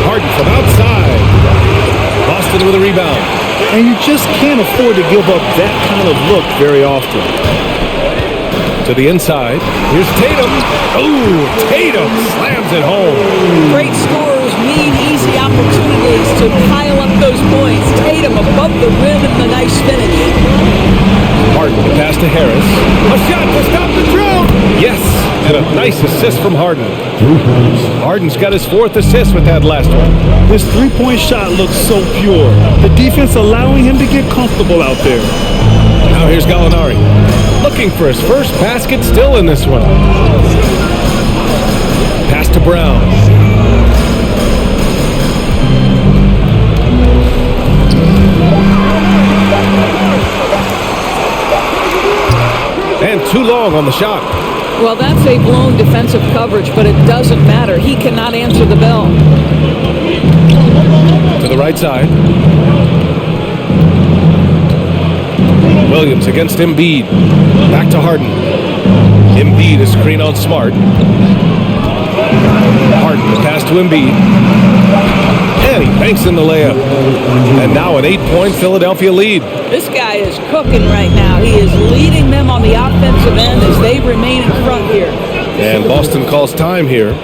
Harden from outside. Boston with a rebound. And you just can't afford to give up that kind of look very often. To the inside. Here's Tatum. Ooh, Tatum slams it home. Great scorers need easy opportunities to pile up those points. Tatum above the rim and the nice finish. Harden to pass to Harris. A shot to stop the drought. Yes, and a nice assist from Harden. Harden's got his 4th assist with that last one. His three-point shot looks so pure. The defense allowing him to get comfortable out there. Now here's Gallinari. Looking for his first basket still in this one. Pass to Brown. And too long on the shot. Well, that's a blown defensive coverage, but it doesn't matter. He cannot answer the bell. To the right side. Williams against Embiid. Back to Harden. Embiid is screen on Smart. Harden the pass to Embiid. And he banks in the layup. And now an 8-point Philadelphia lead. This guy is cooking right now. He is leading them on the offensive end as they remain in front here. And Boston calls time here.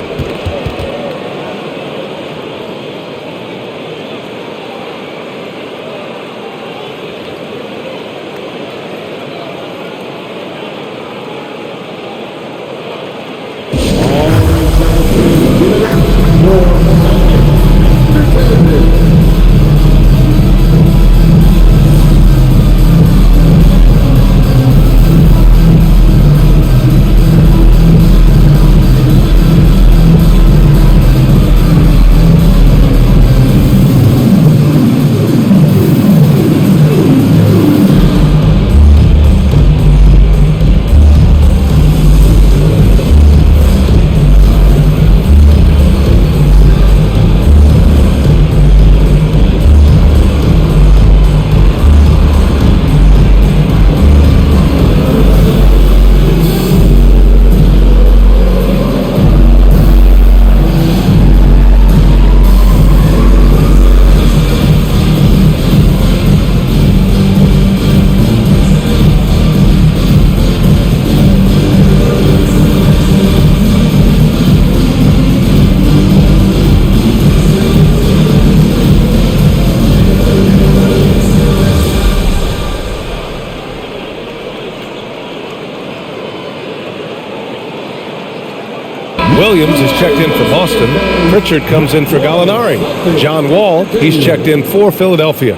Williams is checked in for Boston. Pritchard comes in for Gallinari. John Wall, he's checked in for Philadelphia.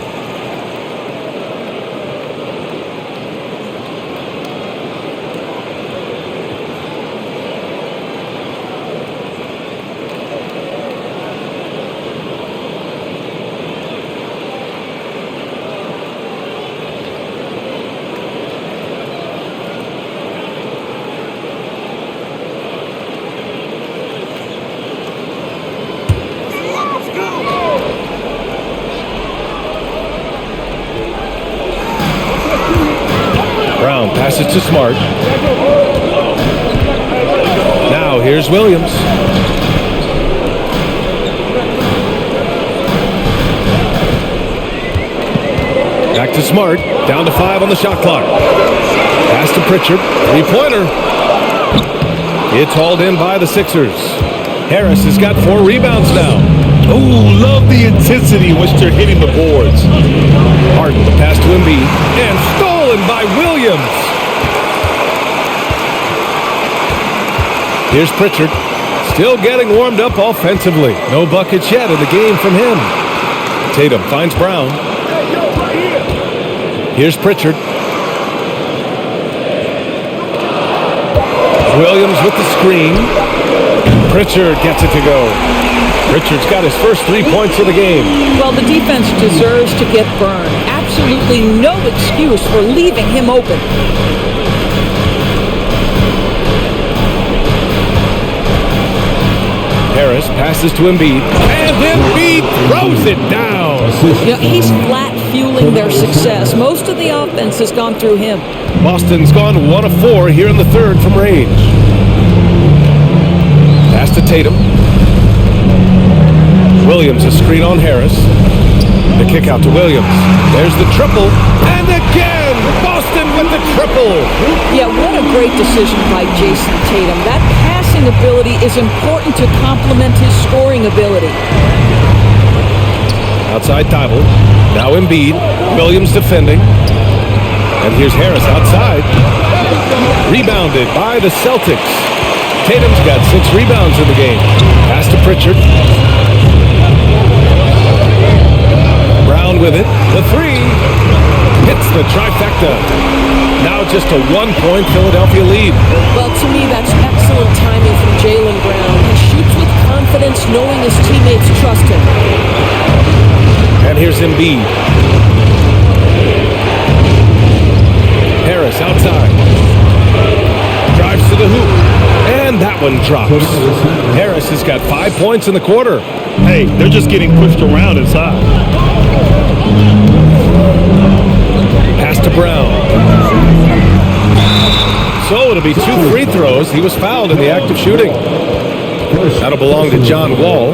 Brown passes to Smart. Now here's Williams. Back to Smart. Down to 5 on the shot clock. Pass to Pritchard. 3-pointer. It's hauled in by the Sixers. Harris has got 4 rebounds now. Oh, love the intensity in which they're hitting the boards. Harden, the pass to Embiid, and stolen by Williams. Here's Pritchard, still getting warmed up offensively. No buckets yet in the game from him. Tatum finds Brown. Here's Pritchard. Williams with the screen. Pritchard gets it to go. Pritchard's got his first 3 points of the game. Well, the defense deserves to get burned. Absolutely no excuse for leaving him open. Harris passes to Embiid, and Embiid throws it down. You know, he's flat fueling fueling their success. Most of the offense has gone through him. Boston's gone 1 of 4 here in the third from range. Pass to Tatum. Williams, a screen on Harris. The kick out to Williams. There's the triple. And again, Boston with the triple. Yeah, what a great decision by Jason Tatum. That passing ability is important to complement his scoring ability. Outside Thibault. Now Embiid. Williams defending. And here's Harris outside. Rebounded by the Celtics. Tatum's got 6 rebounds in the game. Pass to Pritchard. Brown with it. The 3. Hits the trifecta. Now just a 1-point Philadelphia lead. Well, to me, that's excellent timing from Jaylen Brown. He shoots with confidence, knowing his teammates trust him. And here's Embiid. Harris outside. Drives to the hoop. And that one drops. Harris has got 5 points in the quarter. Hey, they're just getting pushed around inside. Pass to Brown. So it'll be 2 free throws. He was fouled in the act of shooting. That'll belong to John Wall.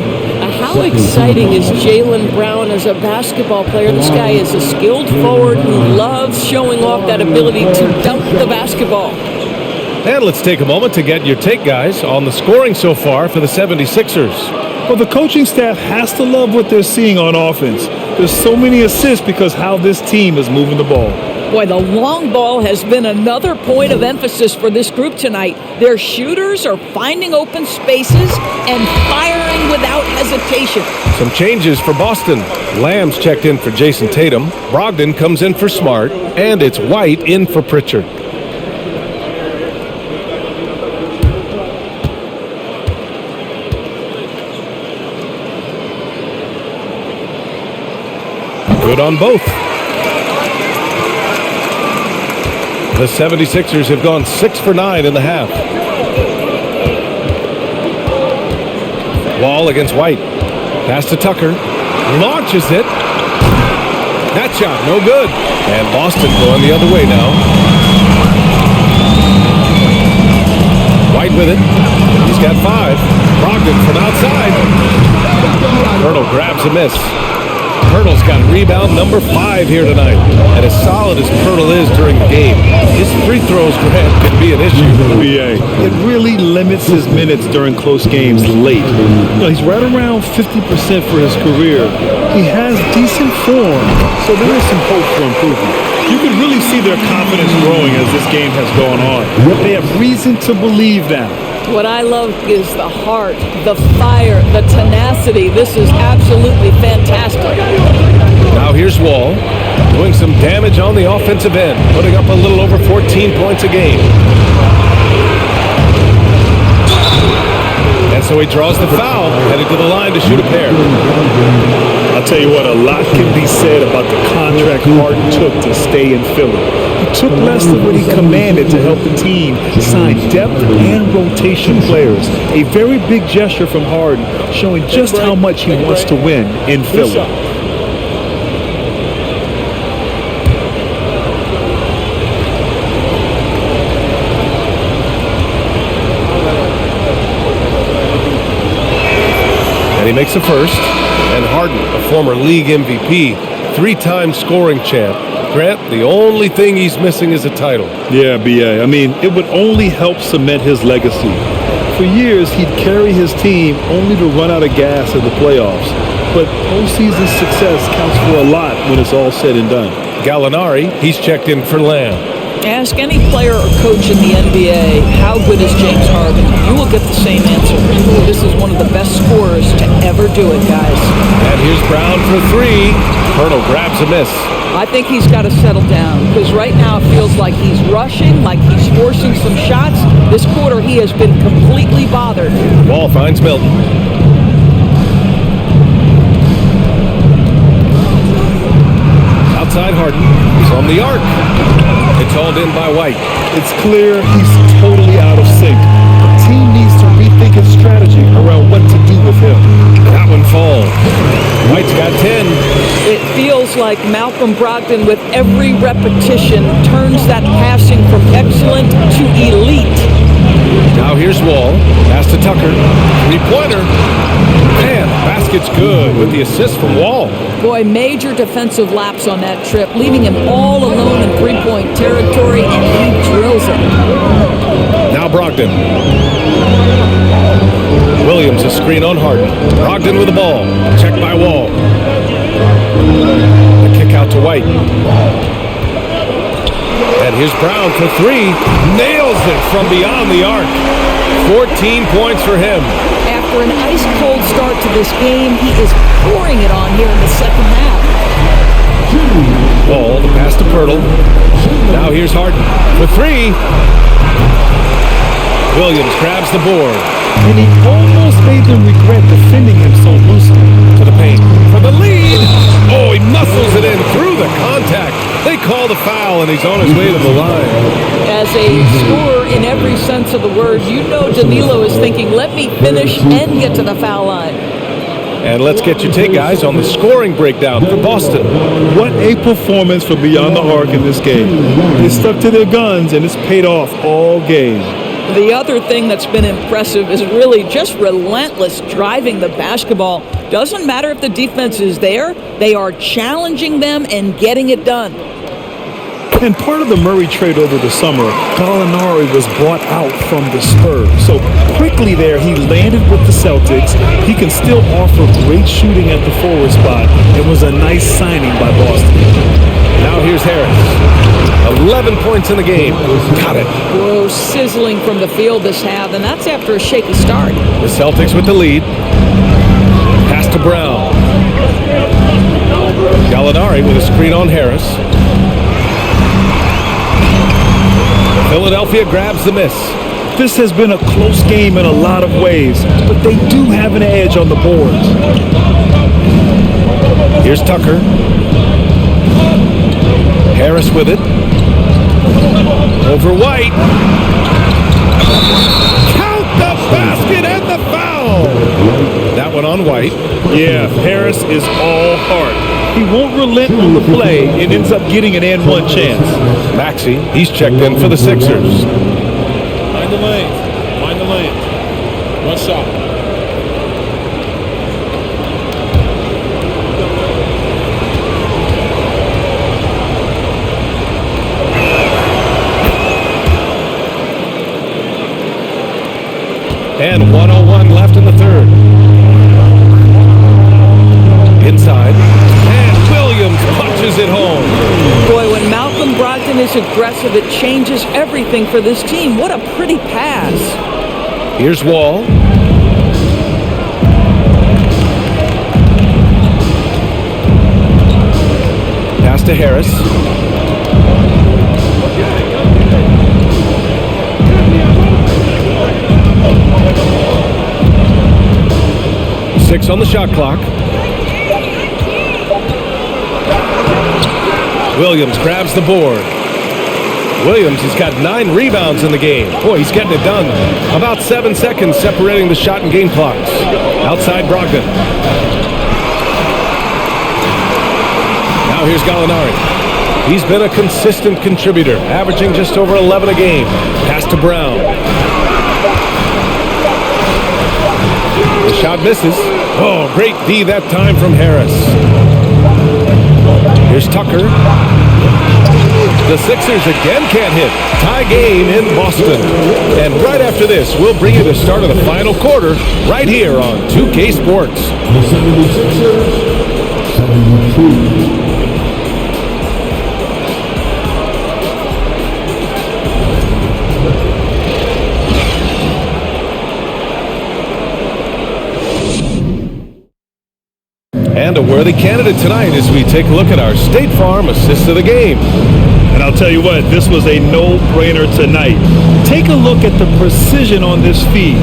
How exciting is Jaylen Brown as a basketball player? This guy is a skilled forward who loves showing off that ability to dunk the basketball. And let's take a moment to get your take, guys, on the scoring so far for the 76ers. Well, the coaching staff has to love what they're seeing on offense. There's so many assists because how this team is moving the ball. Boy, the long ball has been another point of emphasis for this group tonight. Their shooters are finding open spaces and firing without hesitation. Some changes for Boston. Lamb's checked in for Jason Tatum. Brogdon comes in for Smart. And it's White in for Pritchard. Good on both. The 76ers have gone 6 for 9 in the half. Wall against White. Pass to Tucker. Launches it. That shot, no good. And Boston going the other way now. White with it. He's got 5. Brogdon from outside. Hurdle grabs a miss. Hurdle's got rebound number 5 here tonight. And as solid as Hurdle is during the game, his free throws, Grant, can be an issue. BA. It really limits his minutes during close games late. He's right around 50% for his career. He has decent form, so there is some hope for improvement. You can really see their confidence growing as this game has gone on. They have reason to believe that. What I love is the heart, the fire, the tenacity. This is absolutely fantastic. Now here's Wall, doing some damage on the offensive end, putting up a little over 14 points a game. And so he draws the foul, headed to the line to shoot a pair. I'll tell you what, a lot can be said about the contract Harden took to stay in Philly. He took less than what he commanded to help the team sign depth and rotation players. A very big gesture from Harden, showing just how much he wants to win in Philly. And he makes the first. And Harden, a former league MVP, 3-time scoring champ. Grant, the only thing he's missing is a title. Yeah, B.A. I mean, it would only help cement his legacy. For years, he'd carry his team only to run out of gas in the playoffs. But postseason success counts for a lot when it's all said and done. Gallinari, he's checked in for Lamb. Ask any player or coach in the NBA, how good is James Harden? You will get the same answer. This is one of the best scorers to ever do it, guys. And here's Brown for 3. Hurdle grabs a miss. I think he's got to settle down because right now it feels like he's rushing, like he's forcing some shots. This quarter he has been completely bothered. Wall finds Milton. Outside Harden. He's on the arc. It's hauled in by White. It's clear he's totally out of sync. The team needs to rethink its strategy. logic around what to do with him. That one falls. White's got 10. It feels like Malcolm Brogdon, with every repetition, turns that passing from excellent to elite. Now here's Wall. Pass to Tucker. Three-pointer. Man, basket's good with the assist from Wall. Boy, major defensive lapse on that trip, leaving him all alone in three-point territory, and he drills it. Now Brogdon. Williams a screen on Harden. Brogdon with the ball. Checked by Wall. A kick out to White. And here's Brown for three. Nails it from beyond the arc. 14 points for him. After an ice-cold start to this game, he is pouring it on here in the second half. Ball, the pass to Pirtle. Now here's Harden for three. Williams grabs the board. And he almost made them regret defending him so loosely. To the paint for the lead. Oh, he muscles it in through the contact. They call the foul, and he's on his way to the line. As a scorer in every sense of the word, you know Danilo is thinking, let me finish and get to the foul line. And let's get your take, guys, on the scoring breakdown for Boston. What a performance for Beyond the Arc in this game. They stuck to their guns, and it's paid off all game. The other thing that's been impressive is really just relentless driving the basketball. Doesn't matter if the defense is there, they are challenging them and getting it done. And part of the Murray trade over the summer, Gallinari was bought out from the Spurs. So quickly there, he landed with the Celtics. He can still offer great shooting at the forward spot. It was a nice signing by Boston. Now here's Harris. 11 points in the game. Got it. Whoa, sizzling from the field this half, and that's after a shaky start. The Celtics with the lead. Pass to Brown. Gallinari with a screen on Harris. Philadelphia grabs the miss. This has been a close game in a lot of ways, but they do have an edge on the boards. Here's Tucker. Harris with it. Over White. Count the basket and the foul. That one on White. Yeah, Harris is all heart. He won't relent on the play and ends up getting an and-one chance. Maxey, he's checked in for the Sixers. Mind the lane. Mind the lane. One shot. And 1:01 left in the third. Inside. And Williams punches it home. Boy, when Malcolm Brogdon is aggressive, it changes everything for this team. What a pretty pass. Here's Wall. Pass to Harris. Six on the shot clock. Williams grabs the board. Williams has got 9 rebounds in the game. Boy, he's getting it done. About 7 seconds separating the shot and game clocks. Outside Brogdon. Now here's Gallinari. He's been a consistent contributor, averaging just over 11 a game. Pass to Brown. The shot misses. Oh, great D that time from Harris. Here's Tucker. The Sixers again can't hit. Tie game in Boston. And right after this, we'll bring you the start of the final quarter right here on 2K Sports. The 76ers, 72. And a worthy candidate tonight as we take a look at our State Farm assist of the game. And I'll tell you what, this was a no-brainer tonight. Take a look at the precision on this feed.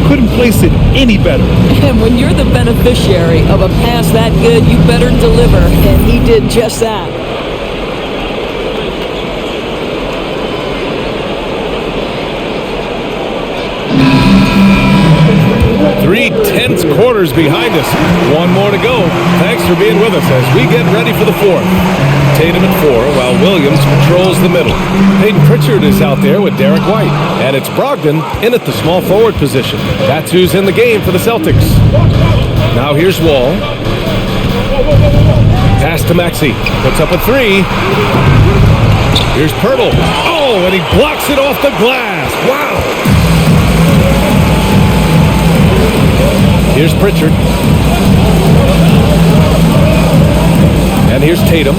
Couldn't place it any better. And when you're the beneficiary of a pass that good, you better deliver. And he did just that. quarter's behind us. One more to go. Thanks for being with us as we get ready for the fourth. Tatum at 4, while Williams patrols the middle. Peyton Pritchard is out there with Derek White. And it's Brogdon in at the small forward position. That's who's in the game for the Celtics. Now here's Wall. Pass to Maxey. Puts up a 3. Here's Pirtle. Oh, and he blocks it off the glass. Wow. Here's Pritchard. And here's Tatum.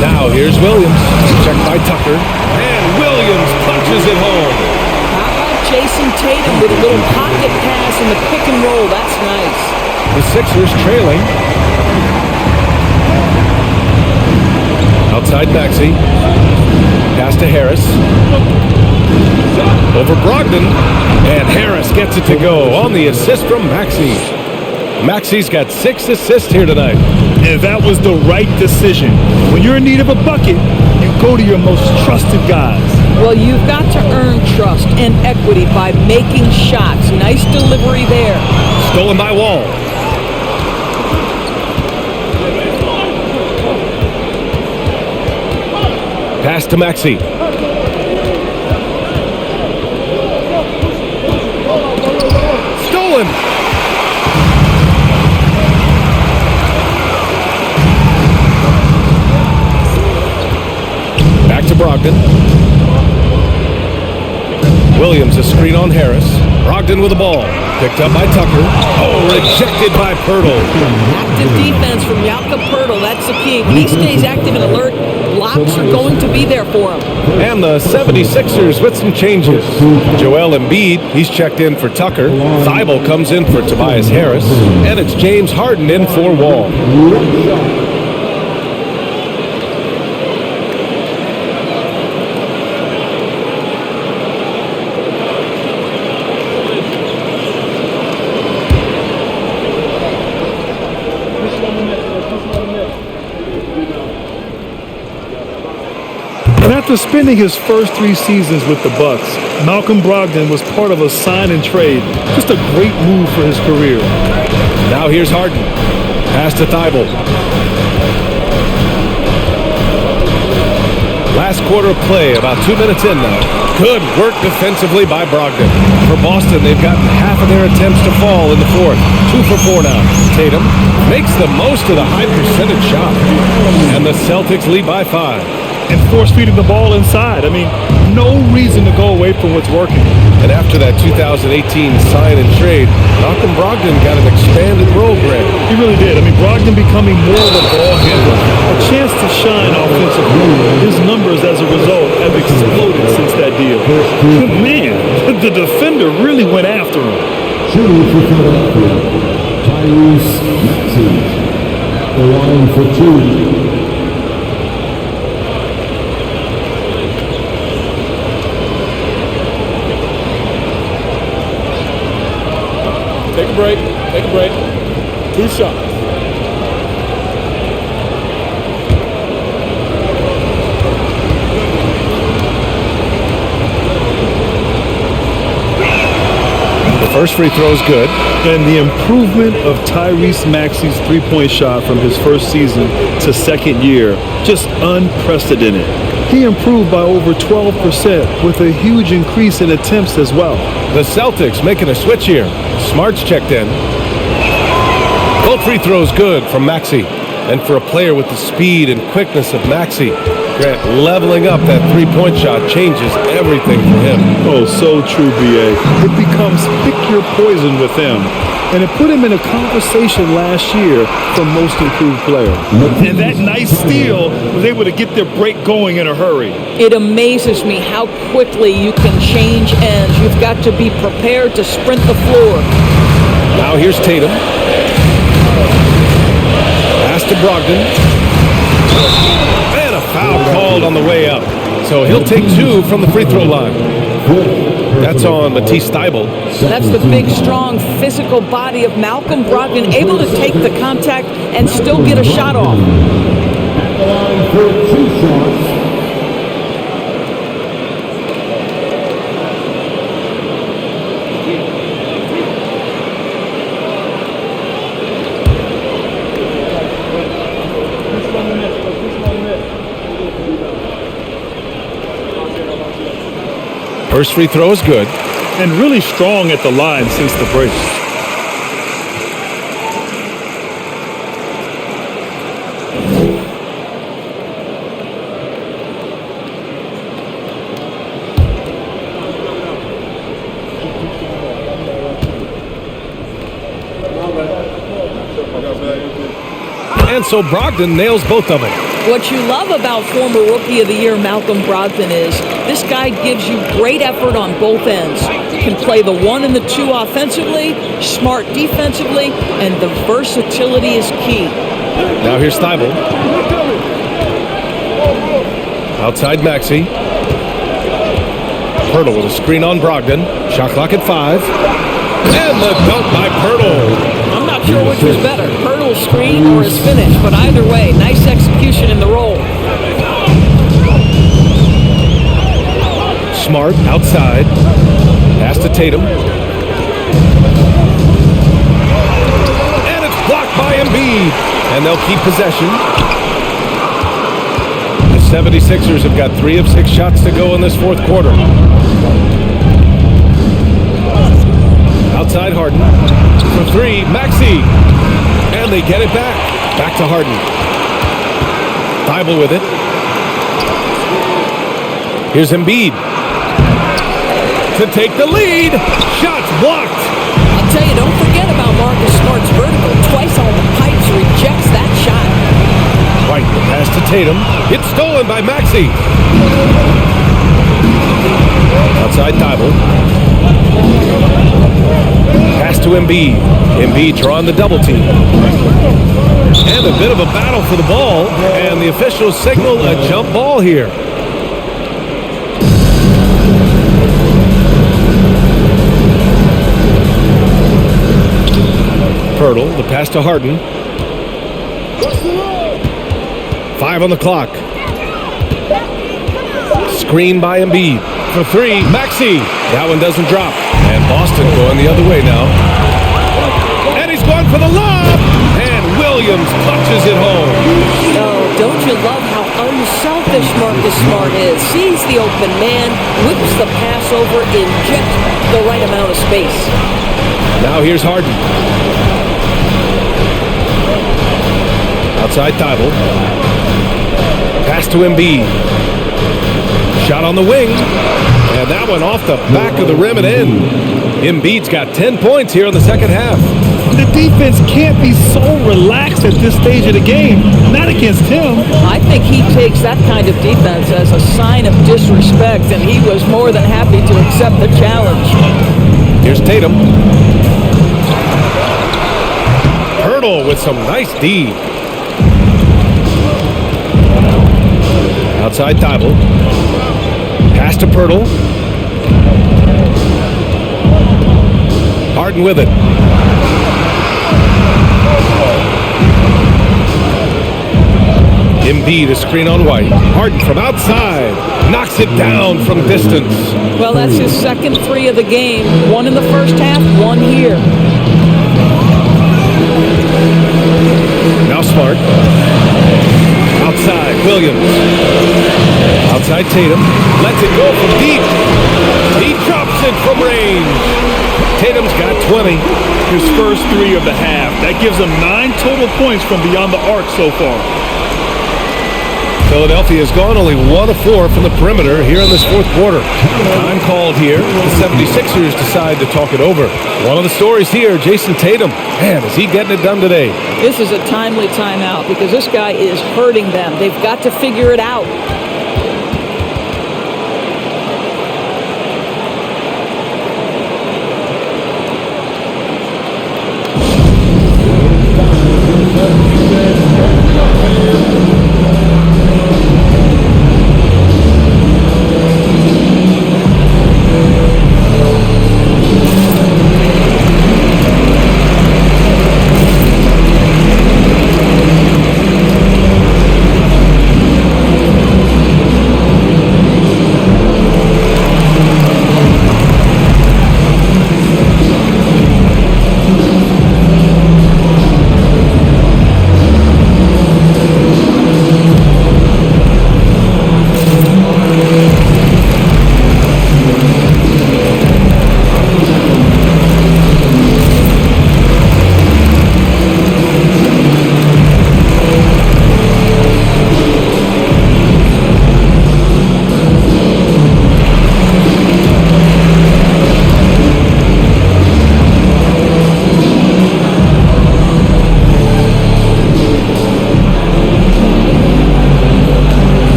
Now here's Williams. Checked by Tucker. And Williams punches it home. How about Jason Tatum with a little pocket pass in the pick and roll? That's nice. The Sixers trailing. Outside Maxey. Pass to Harris. Over Brogdon. And Harris gets it to go on the assist from Maxey. Maxey's got 6 assists here tonight. And that was the right decision. When you're in need of a bucket, you go to your most trusted guys. Well, you've got to earn trust and equity by making shots. Nice delivery there. Stolen by Wall. Pass to Maxey. Stolen. Back to Brogdon. Williams a screen on Harris. Brogdon with the ball. Picked up by Tucker. Oh, rejected by Pirtle. Active defense from Jakob Pirtle. That's the key. When he stays active and alert, blocks are going to be there for him. And the 76ers with some changes. Joel Embiid, he's checked in for Tucker. Thibault comes in for Tobias Harris. And it's James Harden in for Wall. And after spending his first 3 seasons with the Bucks, Malcolm Brogdon was part of a sign and trade. Just a great move for his career. Now here's Harden. Pass to Thibault. Last quarter of play, about 2 minutes in now. Good work defensively by Brogdon. For Boston, they've gotten half of their attempts to fall in the fourth. 2 for 4 now. Tatum makes the most of the high percentage shot. And the Celtics lead by 5. And force-feeding the ball inside. I mean, no reason to go away from what's working. And after that 2018 sign and trade, Malcolm Brogdon got an expanded role, Greg. He really did. I mean, Brogdon becoming more of a ball handler. A chance to shine offensively. His numbers, as a result, have exploded since that deal. Man, the defender really went after him. Shooting for Philadelphia, Tyrese Maxey. The line for 2. Take a break. Take a break. 2 shots. The first free throw is good. And the improvement of Tyrese Maxey's three-point shot from his first season to second year, just unprecedented. He improved by over 12% with a huge increase in attempts as well. The Celtics making a switch here. Smart's checked in. Both free throws good from Maxey. And for a player with the speed and quickness of Maxey, Grant, leveling up that three-point shot changes everything for him. Oh, so true, B.A. It becomes pick your poison with him. And it put him in a conversation last year for most improved player. And that nice steal was able to get their break going in a hurry. It amazes me how quickly you can change ends. You've got to be prepared to sprint the floor. Now here's Tatum. Pass to Brogdon. And a foul called on the way up. So he'll take 2 from the free throw line. That's on Matisse Thybulle. That's the big, strong, physical body of Malcolm Brogdon, able to take the contact and still get a shot off. At the line for 2 shots. First free throw is good. And really strong at the line since the break. And so Brogdon nails both of them. What you love about former Rookie of the Year Malcolm Brogdon is this guy gives you great effort on both ends. Can play the 1 and the 2 offensively, smart defensively, and the versatility is key. Now here's Thibault. Outside Maxey. Pirtle with a screen on Brogdon. Shot clock at 5. And the dunk by Pirtle. I'm not sure which was better, Pirtle's screen or his finish, but either way, nice execution in the roll. Smart outside. Pass to Tatum. And it's blocked by Embiid. And they'll keep possession. The 76ers have got 3 of 6 shots to go in this fourth quarter. Outside Harden. For 3, Maxey. And they get it back. Back to Harden. Thibault with it. Here's Embiid. To take the lead. Shots blocked. I'll tell you, don't forget about Marcus Smart's vertical. Twice on the pipes, rejects that shot. White, the pass to Tatum. It's stolen by Maxey. Outside Thibault. Pass to Embiid. Embiid drawing the double team. And a bit of a battle for the ball. And the officials signal a jump ball here. Pirtle, the pass to Harden. 5 on the clock. Screen by Embiid. For 3, Maxey. That one doesn't drop. And Boston going the other way now. And he's going for the lob. And Williams punches it home. Oh, don't you love how unselfish Marcus Smart is? Sees the open man, whips the pass over in just the right amount of space. Now here's Harden. Outside Thibault. Pass to Embiid. Shot on the wing. And that one off the back of the rim and in. Embiid's got 10 points here in the second half. The defense can't be so relaxed at this stage of the game. Not against him. I think he takes that kind of defense as a sign of disrespect, and he was more than happy to accept the challenge. Here's Tatum. Pirtle with some nice D. Outside Thibault. Pass to Pirtle. Harden with it. Embiid, a screen on White. Harden from outside. Knocks it down from distance. Well, that's his second 3 of the game. 1 in the first half, 1 here. Now Smart. Outside, Williams. Outside Tatum. Lets it go from deep. He drops it from range. Tatum's got 20. His first 3 of the half. That gives him 9 total points from beyond the arc so far. Philadelphia has gone only 1 of 4 from the perimeter here in this fourth quarter. Time called here. The 76ers decide to talk it over. One of the stories here, Jason Tatum. Man, is he getting it done today? This is a timely timeout because this guy is hurting them. They've got to figure it out.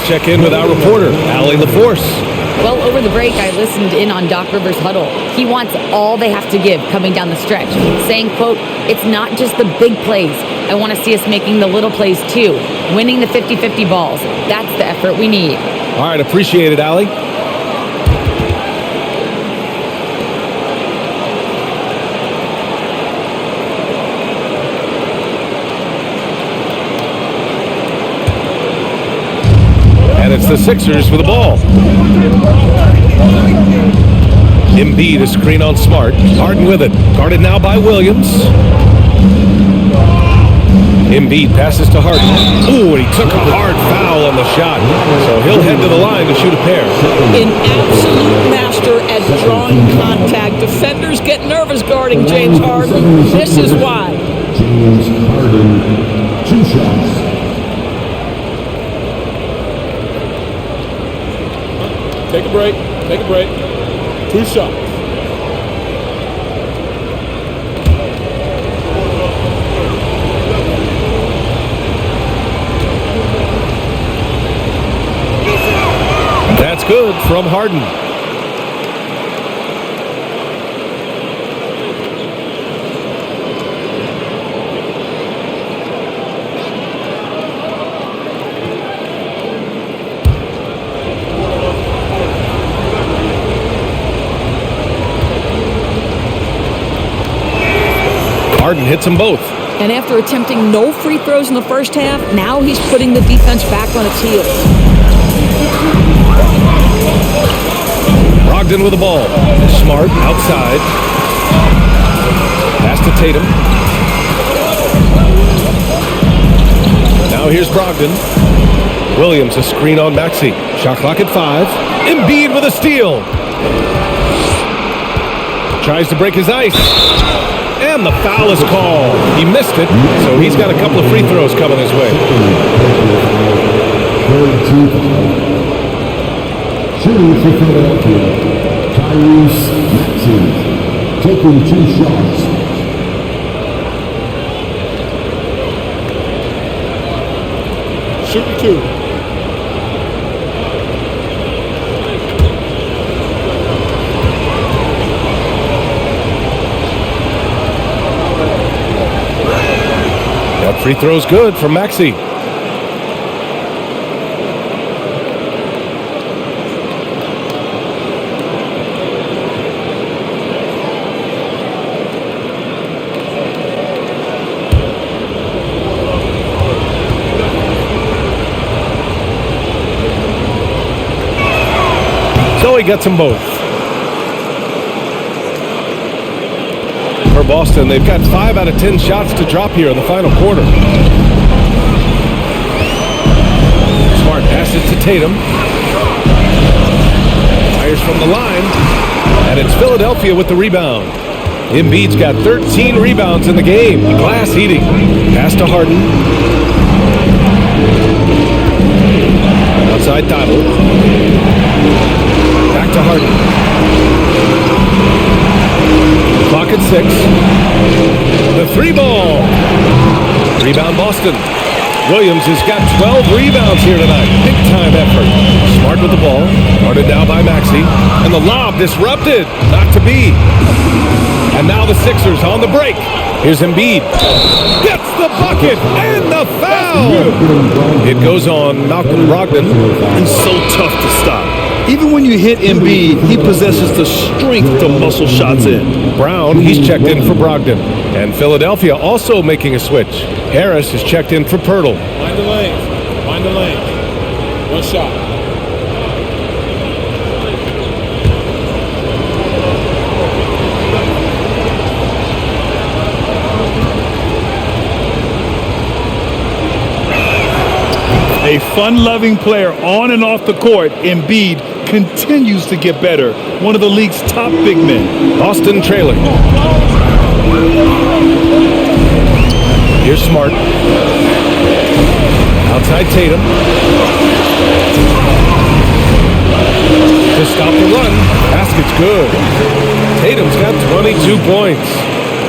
Let's check in with our reporter, Allie LaForce. Well, over the break, I listened in on Doc Rivers' huddle. He wants all they have to give coming down the stretch, saying, quote, "It's not just the big plays. I want to see us making the little plays too, winning the 50-50 balls. That's the effort we need." All right, appreciate it, Allie. And it's the Sixers with the ball. Embiid is screen on Smart. Harden with it. Guarded now by Williams. Embiid passes to Harden. Ooh, and he took a hard foul on the shot. So he'll head to the line to shoot a pair. An absolute master at drawing contact. Defenders get nervous guarding James Harden. This is why. James Harden, 2 shots. Take a break. Take a break. 2 shots. That's good from Harden. Harden hits them both. And after attempting no free throws in the first half, now he's putting the defense back on its heels. Brogdon with the ball. Smart outside. Pass to Tatum. Now here's Brogdon. Williams a screen on Maxey. Shot clock at 5. Embiid with a steal. Tries to break his ice. And the foul is called. He missed it, so he's got a couple of free throws coming his way. Shooting for Philadelphia, Tyrese Maxey, taking 2 shots. Shooting 2. That free throw's good from Maxey. So he gets them both. For Boston, they've got 5 out of 10 shots to drop here in the final quarter. Smart passes to Tatum. Fires from the line. And it's Philadelphia with the rebound. Embiid's got 13 rebounds in the game. Glass eating. Pass to Harden. Outside Tyler. Back to Harden. Clock at 6. The 3 ball. Rebound Boston. Williams has got 12 rebounds here tonight. Big time effort. Smart with the ball. Guarded now by Maxey. And the lob disrupted. Not to be. And now the Sixers on the break. Here's Embiid. Gets the bucket and the foul. It goes on Malcolm Brogdon. He's so tough to stop. Even when you hit Embiid, he possesses the strength to muscle shots in. Brown, he's checked in for Brogdon. And Philadelphia also making a switch. Harris is checked in for Pirtle. Mind the lane. Mind the lane. 1 shot. A fun-loving player on and off the court, Embiid continues to get better. One of the league's top big men. Boston trailing. Here's Smart. Outside Tatum. To stop the run. Basket's good. Tatum's got 22 points.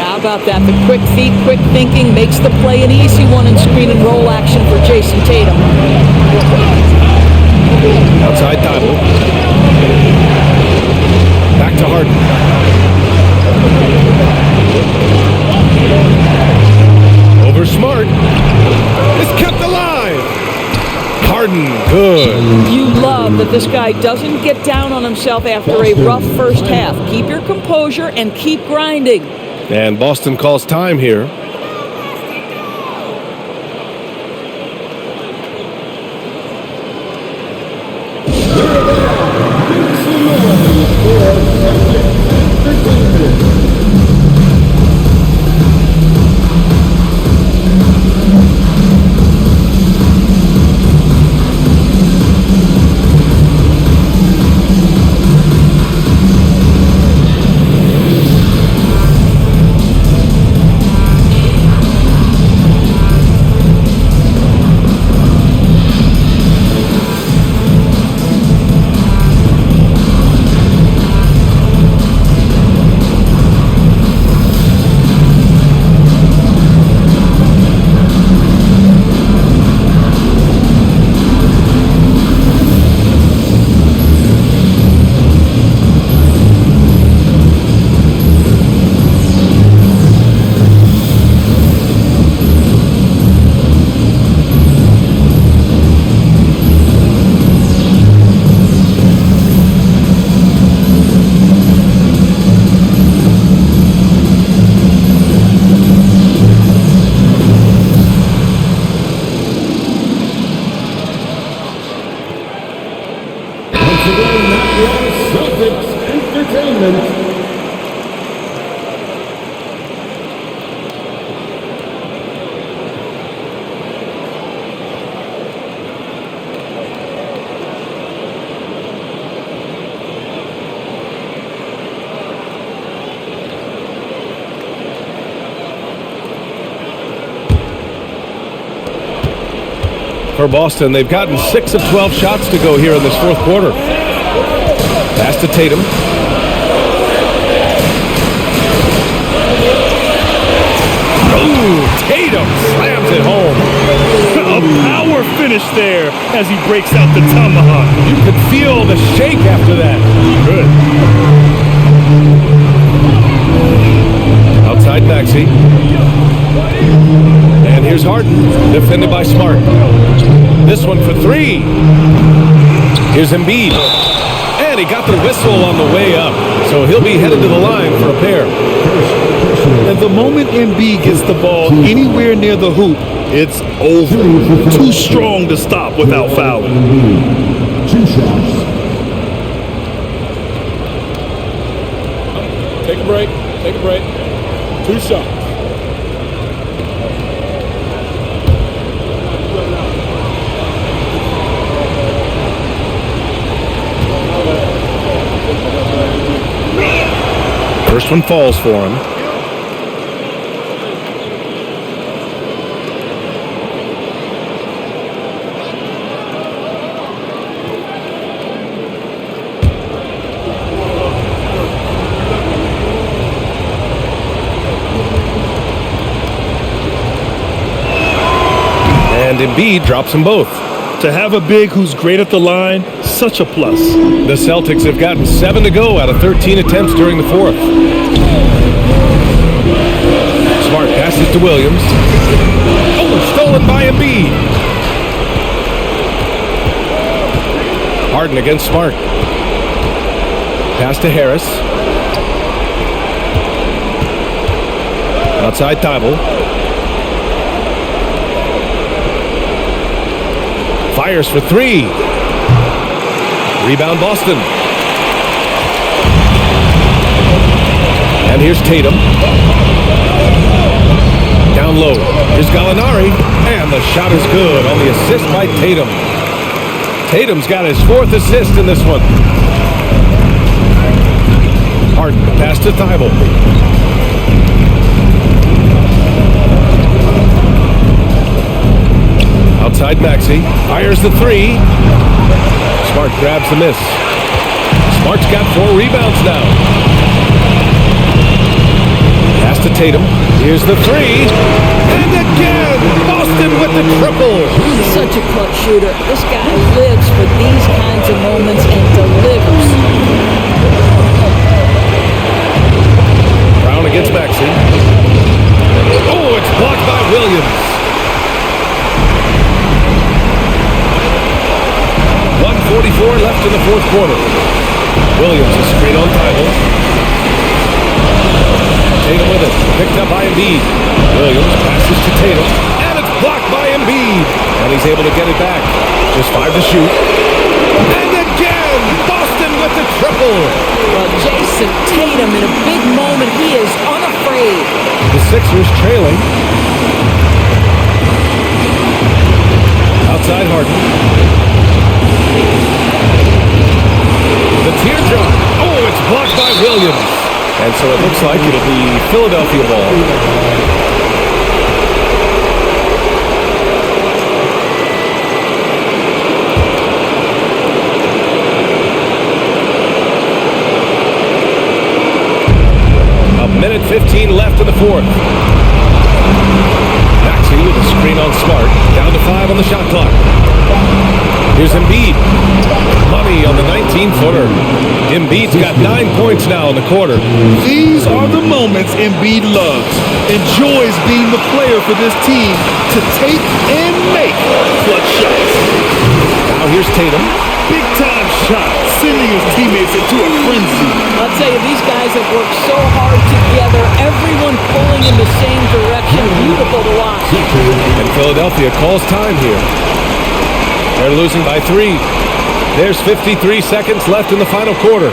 How about that? The quick feet, quick thinking makes the play an easy one in screen and roll action for Jason Tatum. Outside Thibault. Back to Harden. Over Smart. It's kept alive. Harden, good. You love that this guy doesn't get down on himself after a rough first half. Keep your composure and keep grinding. And Boston calls time here. Celtics Entertainment. For Boston, they've gotten 6 of 12 shots to go here in this fourth quarter. Pass to Tatum. Ooh, Tatum slams it home. A power finish there as he breaks out the tomahawk. You could feel the shake after that. Good. Outside Maxey. And here's Harden, defended by Smart. This one for three. Here's Embiid. And he got the whistle on the way up. So he'll be headed to the line for a pair. And the moment Embiid gets the ball anywhere near the hoop, it's over. Too strong to stop without fouling. 2 shots. Take a break. Take a break. 2 shots. First one falls for him. And Embiid drops them both. To have a big who's great at the line, such a plus. The Celtics have gotten 7 to go out of 13 attempts during the fourth. Smart passes to Williams. Oh, stolen by Embiid. Harden against Smart. Pass to Harris. Outside Thibault. Fires for three. Rebound Boston. And here's Tatum. Down low. Here's Gallinari. And the shot is good on the assist by Tatum. Tatum's got his 4th assist in this one. Harden pass to Thibault. Outside Maxey, fires the three. Smart grabs the miss. Smart's got 4 rebounds now. Pass to Tatum. Here's the three. And again, Boston with the triple. such a clutch shooter. This guy lives for these kinds of moments and delivers. Brown against Maxey. Oh, it's blocked by Williams. 1:44 left in the fourth quarter. Williams is screen on Tybalt. Tatum with it. Picked up by Embiid. Williams passes to Tatum. And it's blocked by Embiid. And he's able to get it back. Just 5 to shoot. And again, Boston with the triple. Well, Jason Tatum in a big moment. He is unafraid. The Sixers trailing. Outside Harden. The teardrop. Oh, it's blocked by Williams. And so it looks like it'll be Philadelphia ball. A minute 15 left in the fourth. Maxey with a screen on Smart. Down to 5 on the shot clock. Here's Embiid. Money on the 19-footer. Embiid's got 9 points now in the quarter. These are the moments Embiid loves. Enjoys being the player for this team to take and make clutch shots. Now here's Tatum. Big-time shot, sending his teammates into a frenzy. I'll tell you, these guys have worked so hard together. Everyone pulling in the same direction. Beautiful to watch. And Philadelphia calls time here. They're losing by 3. There's 53 seconds left in the final quarter.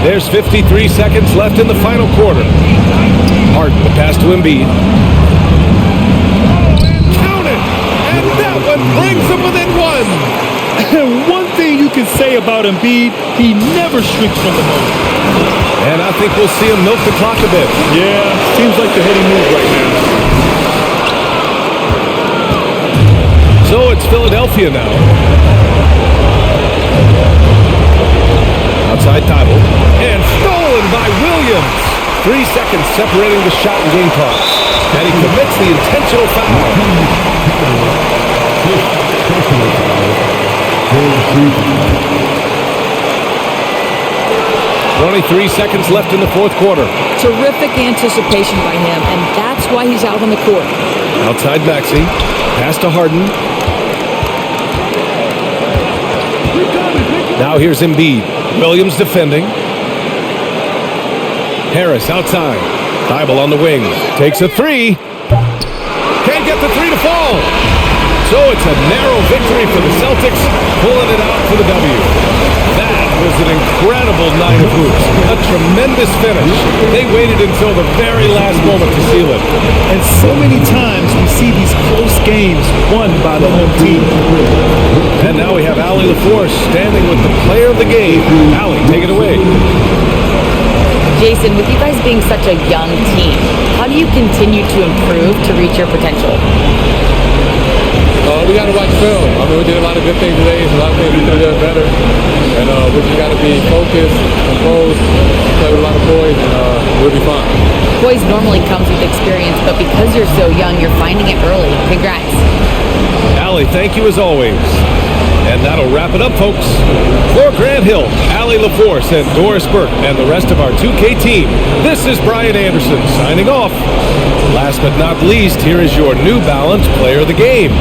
There's 53 seconds left in the final quarter. Harden, the pass to Embiid. Count it! And that one brings them within 1. And one thing you can say about Embiid, he never shrinks from the moment. And I think we'll see him milk the clock a bit. Yeah, seems like the heady move right now. So it's Philadelphia now. Outside Tybalt. And stolen by Williams. 3 seconds separating the shot and game clock. And he commits the intentional foul. 23 seconds left in the fourth quarter. Terrific anticipation by him, and that's why he's out on the court. Outside Maxey. Pass to Harden. Now here's Embiid. Williams defending. Harris outside. Tybalt on the wing. Takes a 3. Can't get the 3 to fall. So it's a narrow victory for the Celtics, pulling it out for the W. That was an incredible night of hoops. A tremendous finish. They waited until the very last moment to seal it. And so many times we see these close games won by the home team. And now we have Allie LaForce standing with the player of the game. Allie, take it away. Jason, with you guys being such a young team, how do you continue to improve to reach your potential? We got to watch film. I mean, we did a lot of good things today. There's a lot of things we could have done better. And we just got to be focused, composed, play with a lot of boys, and we'll be fine. Poise normally comes with experience, but because you're so young, you're finding it early. Congrats. Allie, thank you as always. And that'll wrap it up, folks. For Grant Hill, Allie LaForce, and Doris Burke, and the rest of our 2K team, this is Brian Anderson signing off. Last but not least, here is your New Balance player of the game,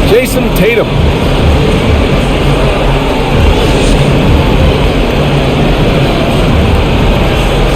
Jason Tatum.